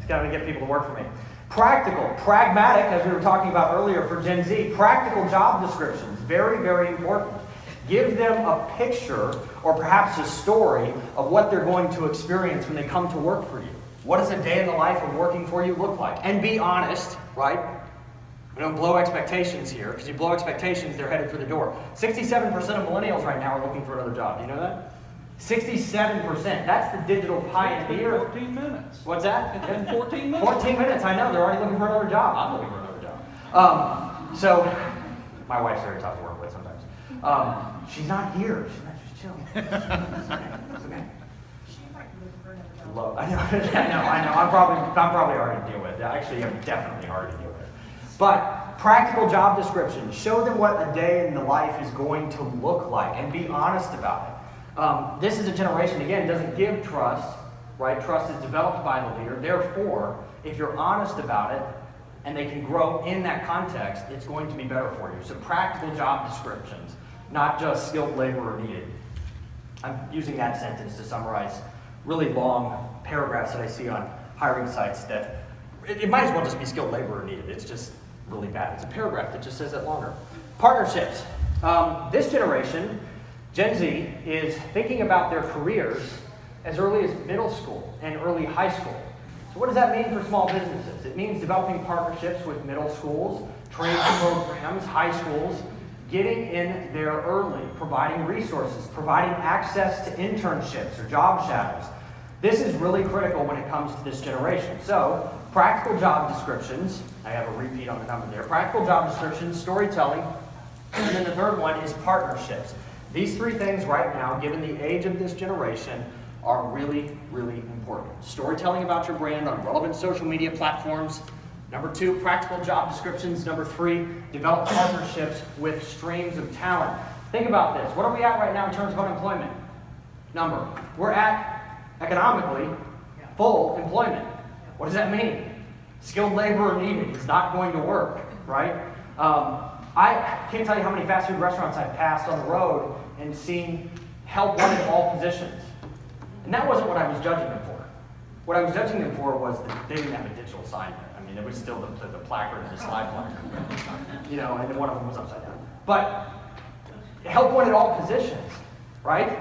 gonna get people to work for me. Practical, pragmatic, as we were talking about earlier for Gen Z, practical job descriptions, very, very important. Give them a picture or perhaps a story of what they're going to experience when they come to work for you. What does a day in the life of working for you look like? And be honest, right? We don't blow expectations here, because you blow expectations, they're headed for the door. 67% of millennials right now are looking for another job. Do you know that? 67%. That's the digital pioneer. 14 minutes. What's that? It's been 14 minutes. 14 minutes, I know. They're already looking for another job. I'm looking for another job. So, my wife's very tough to work with sometimes. She's not here. She's not just chilling. It's okay. She might be looking for another job. I know. I'm probably hard to deal with. Actually, I'm definitely hard to deal with. But practical job descriptions. Show them what a day in the life is going to look like, and be honest about it. This is a generation, again, doesn't give trust, right? Trust is developed by the leader. Therefore, if you're honest about it and they can grow in that context, it's going to be better for you. So practical job descriptions, not just skilled laborer needed. I'm using that sentence to summarize really long paragraphs that I see on hiring sites that it might as well just be skilled laborer needed. It's just really bad. It's a paragraph that just says it longer. Partnerships. This generation, Gen Z, is thinking about their careers as early as middle school and early high school. So what does that mean for small businesses? It means developing partnerships with middle schools, trade programs, high schools, getting in there early, providing resources, providing access to internships or job shadows. This is really critical when it comes to this generation. So, practical job descriptions, I have a repeat on the number there, practical job descriptions, storytelling, and then the third one is partnerships. These three things right now, given the age of this generation, are really, really important. Storytelling about your brand on relevant social media platforms. Number 2, practical job descriptions. Number 3, develop partnerships with streams of talent. Think about this. What are we at right now in terms of unemployment number? We're at, economically, full employment. What does that mean? Skilled labor needed. It's not going to work, right? I can't tell you how many fast food restaurants I've passed on the road and seen help wanted in all positions. And that wasn't what I was judging them for. What I was judging them for was that they didn't have a digital sign there. I mean, it was still the placard and the slide placard. You know, and then one of them was upside down. But help wanted all positions, right?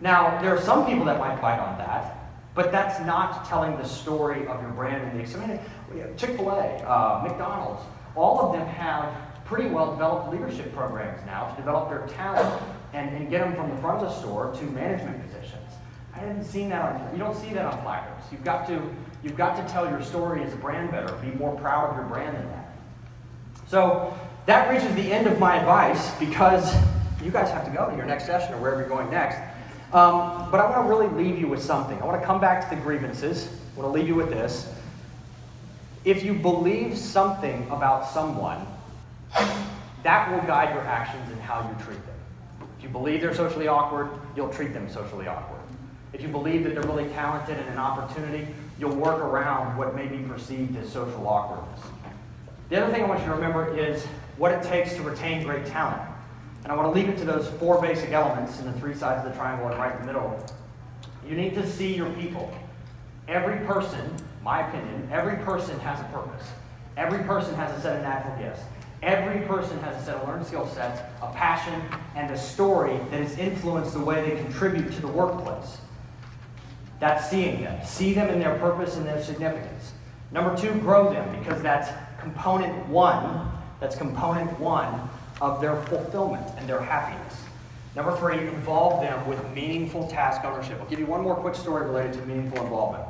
Now, there are some people that might bite on that, but that's not telling the story of your brand and the. I mean, Chick-fil-A, McDonald's, all of them have pretty well developed leadership programs now to develop their talent and get them from the front of the store to management positions. I haven't seen that on, you don't see that on placards. You've got to tell your story as a brand better, be more proud of your brand than that. So that reaches the end of my advice because you guys have to go to your next session or wherever you're going next. But I want to really leave you with something. I want to come back to the grievances. I want to leave you with this. If you believe something about someone, that will guide your actions and how you treat them. If you believe they're socially awkward, you'll treat them socially awkward. If you believe that they're really talented and an opportunity, you'll work around what may be perceived as social awkwardness. The other thing I want you to remember is what it takes to retain great talent. And I want to leave it to those 4 basic elements in the 3 sides of the triangle and right in the middle. You need to see your people. Every person, my opinion, every person has a purpose. Every person has a set of natural gifts. Every person has a set of learned skill sets, a passion, and a story that has influenced the way they contribute to the workplace. That's seeing them. See them in their purpose and their significance. Number 2, grow them, because that's component 1. That's component 1 of their fulfillment and their happiness. Number 3, involve them with meaningful task ownership. I'll give you one more quick story related to meaningful involvement.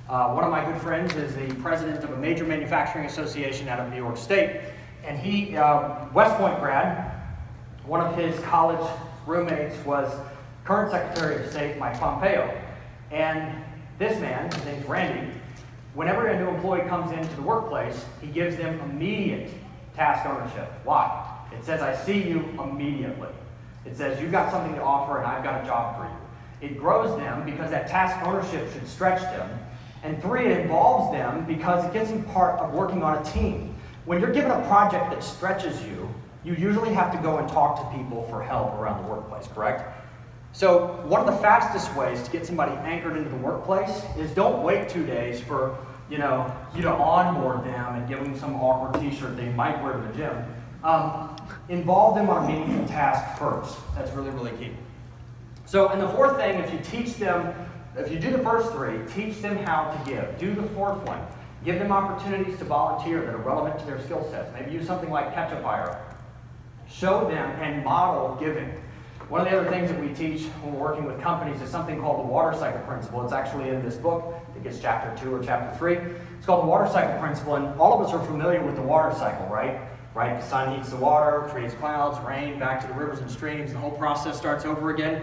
One of my good friends is the president of a major manufacturing association out of New York State. And he, West Point grad, one of his college roommates was current Secretary of State Mike Pompeo. And this man, his name's Randy, whenever a new employee comes into the workplace, he gives them immediate task ownership. Why? It says, I see you immediately. It says, you've got something to offer and I've got a job for you. It grows them because that task ownership should stretch them. And 3, it involves them because it gets them part of working on a team. When you're given a project that stretches you, you usually have to go and talk to people for help around the workplace, correct? So one of the fastest ways to get somebody anchored into the workplace is don't wait 2 days for you to onboard them and give them some awkward t-shirt they might wear to the gym. Involve them on a meaningful task first. That's really, really key. So, and the 4th thing, if you do the first 3, teach them how to give. Do the 4th one. Give them opportunities to volunteer that are relevant to their skill sets. Maybe use something like Catch a Fire. Show them and model giving. One of the other things that we teach when we're working with companies is something called the water cycle principle. It's actually in this book. I think it's chapter 2 or chapter 3. It's called the water cycle principle, and all of us are familiar with the water cycle, right? The sun heats the water, creates clouds, rain, back to the rivers and streams. The whole process starts over again.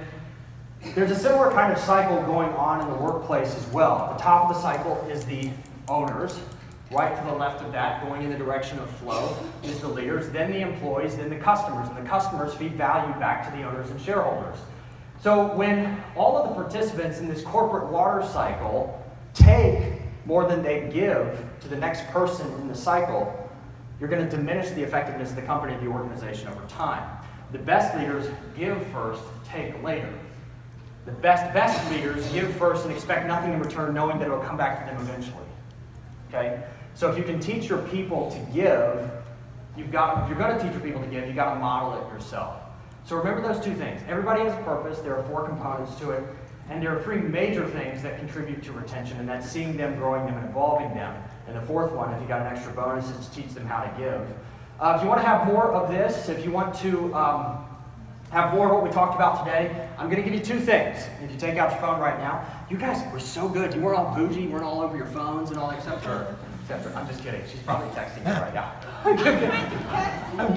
There's a similar kind of cycle going on in the workplace as well. At the top of the cycle is the owners. Right to the left of that, going in the direction of flow, is the leaders, then the employees, then the customers. And the customers feed value back to the owners and shareholders. So when all of the participants in this corporate water cycle take more than they give to the next person in the cycle, you're going to diminish the effectiveness of the company and the organization over time. The best leaders give first, take later. The best leaders give first and expect nothing in return, knowing that it will come back to them eventually. Okay? So if you can teach your people to give, if you're going to teach your people to give, you've got to model it yourself. So remember those 2 things. Everybody has a purpose. There are 4 components to it. And there are 3 major things that contribute to retention, and that's seeing them, growing them, and involving them. And the 4th one, if you got an extra bonus, is to teach them how to give. If you want to have more of this, if you want to have more of what we talked about today, I'm going to give you two things. If you take out your phone right now, you guys were so good. You weren't all bougie, you weren't all over your phones and all that, except for, I'm just kidding. She's probably texting me right now. I'm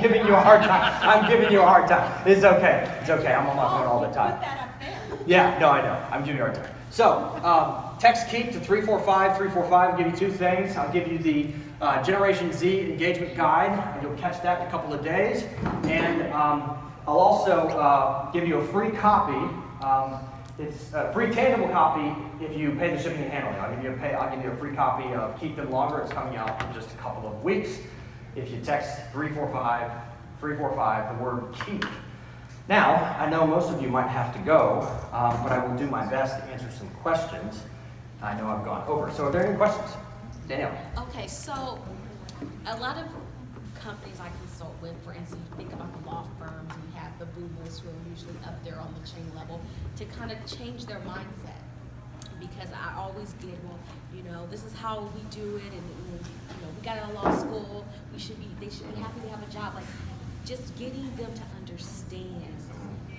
giving you a hard time. I'm giving you a hard time. It's okay. It's okay. I'm on my phone all the time. Put that up there. Yeah, no, I know. I'm giving you a hard time. So, text KEEP to 345-345. I'll give you two things. I'll give you the Generation Z engagement guide, and you'll catch that in a couple of days. And I'll also give you a free copy. It's a free tangible copy if you pay the shipping and handling. I'll give you a free copy of Keep Them Longer. It's coming out in just a couple of weeks. If you text 345-345, the word KEEP. Now, I know most of you might have to go, but I will do my best to answer some questions. I know I've gone over. So are there any questions? Danielle? Okay, so a lot of companies I consult with, for instance, you think about the law firms, you have the boomers who are usually up there on the chain level, to kind of change their mindset. Because I always get, well, you know, this is how we do it, and you know, we got out of law school, they should be happy to have a job. Like, just getting them to understand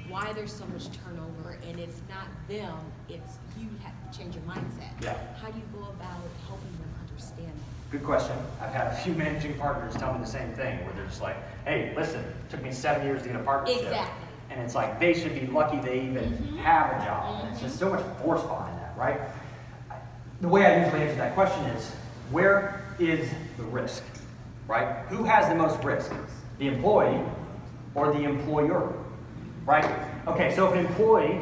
why there's so much turnover, and it's not them, it's you have to change your mindset. Yeah. How do you go about helping them understand that? Good question. I've had a few managing partners tell me the same thing, where they're just like, hey, listen, it took me 7 years to get a partnership. Exactly. And it's like, they should be lucky they even have a job. And it's just so much force behind that, right? The way I usually answer that question is, where is the risk, right? Who has the most risk? The employee or the employer, right? Okay, so if an employee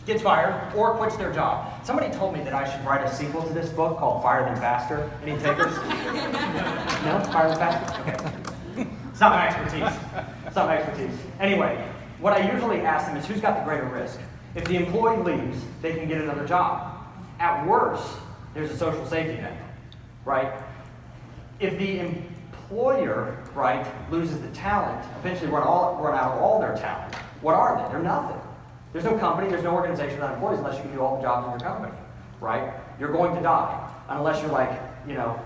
gets fired or quits their job. Somebody told me that I should write a sequel to this book called Fire Them Faster. Any takers? No? Fire Them Faster? Okay. It's not my expertise. It's not my expertise. Anyway, what I usually ask them is who's got the greater risk? If the employee leaves, they can get another job. At worst, there's a social safety net, right? If the employer, right, loses the talent, eventually run out of all their talent, what are they? They're nothing. There's no company, there's no organization without employees unless you can do all the jobs in your company, right? You're going to die unless you're like, you know,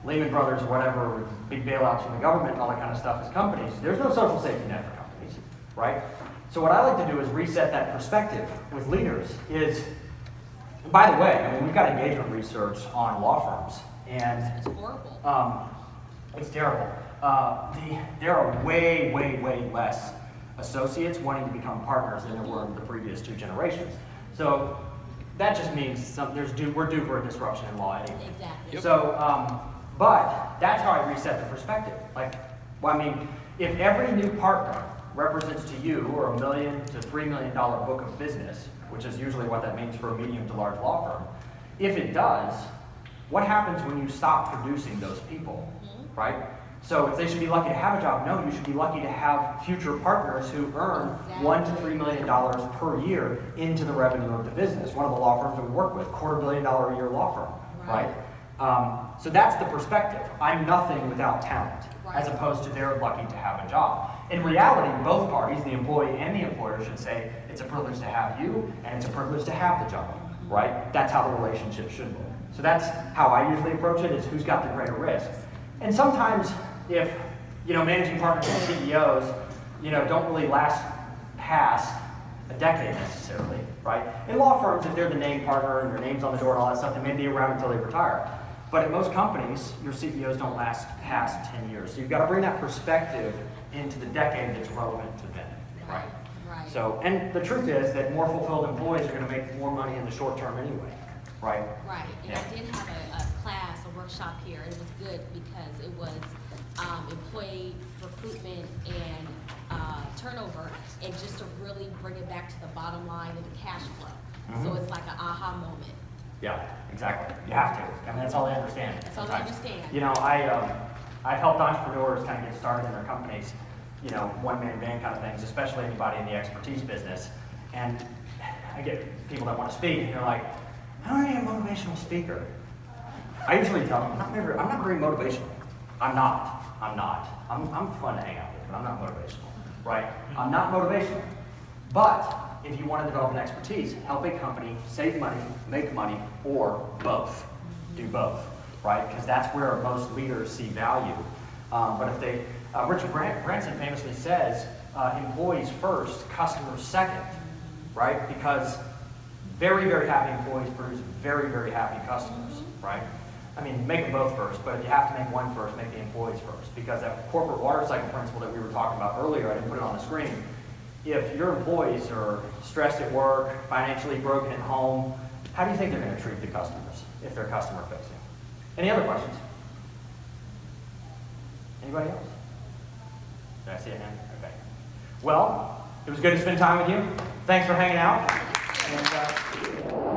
Lehman Brothers or whatever, with big bailouts from the government and all that kind of stuff as companies. There's no social safety net for companies, right? So what I like to do is reset that perspective with leaders is, by the way, I mean, we've got engagement research on law firms, and It's horrible. it's terrible. There are way, way, way less associates wanting to become partners than there were in the previous two generations. So that just means we're due for a disruption in law anyway. Exactly. Yep. So, but that's how I reset the perspective. Like, well, I mean, if every new partner represents to you or $1 million to $3 million book of business, which is usually what that means for a medium to large law firm, if it does, what happens when you stop producing those people, right? So if they should be lucky to have a job, no, you should be lucky to have future partners who earn $1 to $3 million per year into the revenue of the business. One of the law firms that we work with, $250 million a year law firm, right? So that's the perspective. I'm nothing without talent, as opposed to they're lucky to have a job. In reality, both parties, the employee and the employer, should say it's a privilege to have you and it's a privilege to have the job, right? That's how the relationship should look. So that's how I usually approach it, is who's got the greater risk. And sometimes if, you know, managing partners and CEOs, you know, don't really last past a decade necessarily, right? In law firms, if they're the name partner and their name's on the door and all that stuff, they may be around until they retire. But at most companies, your CEOs don't last past 10 years. So you've got to bring that perspective into the decade that's relevant to them, right? Right. So, and the truth is that more fulfilled employees are going to make more money in the short term anyway, right? Right, and Yeah. I did have a class, a workshop here, and it was good because it was employee recruitment and turnover, and just to really bring it back to the bottom line and the cash flow. So it's like an aha moment. Yeah, exactly. You have to. I mean, that's all they understand. That's all they sometimes. understand. You know, I've helped entrepreneurs kind of get started in their companies, you know, one-man band kind of things, especially anybody in the expertise business. And I get people that want to speak, and they're like, "How am I a motivational speaker?" I usually tell them, I'm not very motivational. I'm not. I'm fun to hang out with, but I'm not motivational, right? I'm not motivational. But if you want to develop an expertise, help a company save money, make money, or both. Do both, right? Because that's where most leaders see value. But if they, Richard Branson famously says, employees first, customers second, right? Because very, very happy employees produce very, very happy customers, right? I mean, make them both first, but if you have to make one first, make the employees first. Because that corporate water cycle principle that we were talking about earlier, I didn't put it on the screen. If your employees are stressed at work, financially broken at home, how do you think they're going to treat the customers if they're customer facing? Any other questions? Anybody else? Did I see a hand? Okay. Well, it was good to spend time with you. Thanks for hanging out. And,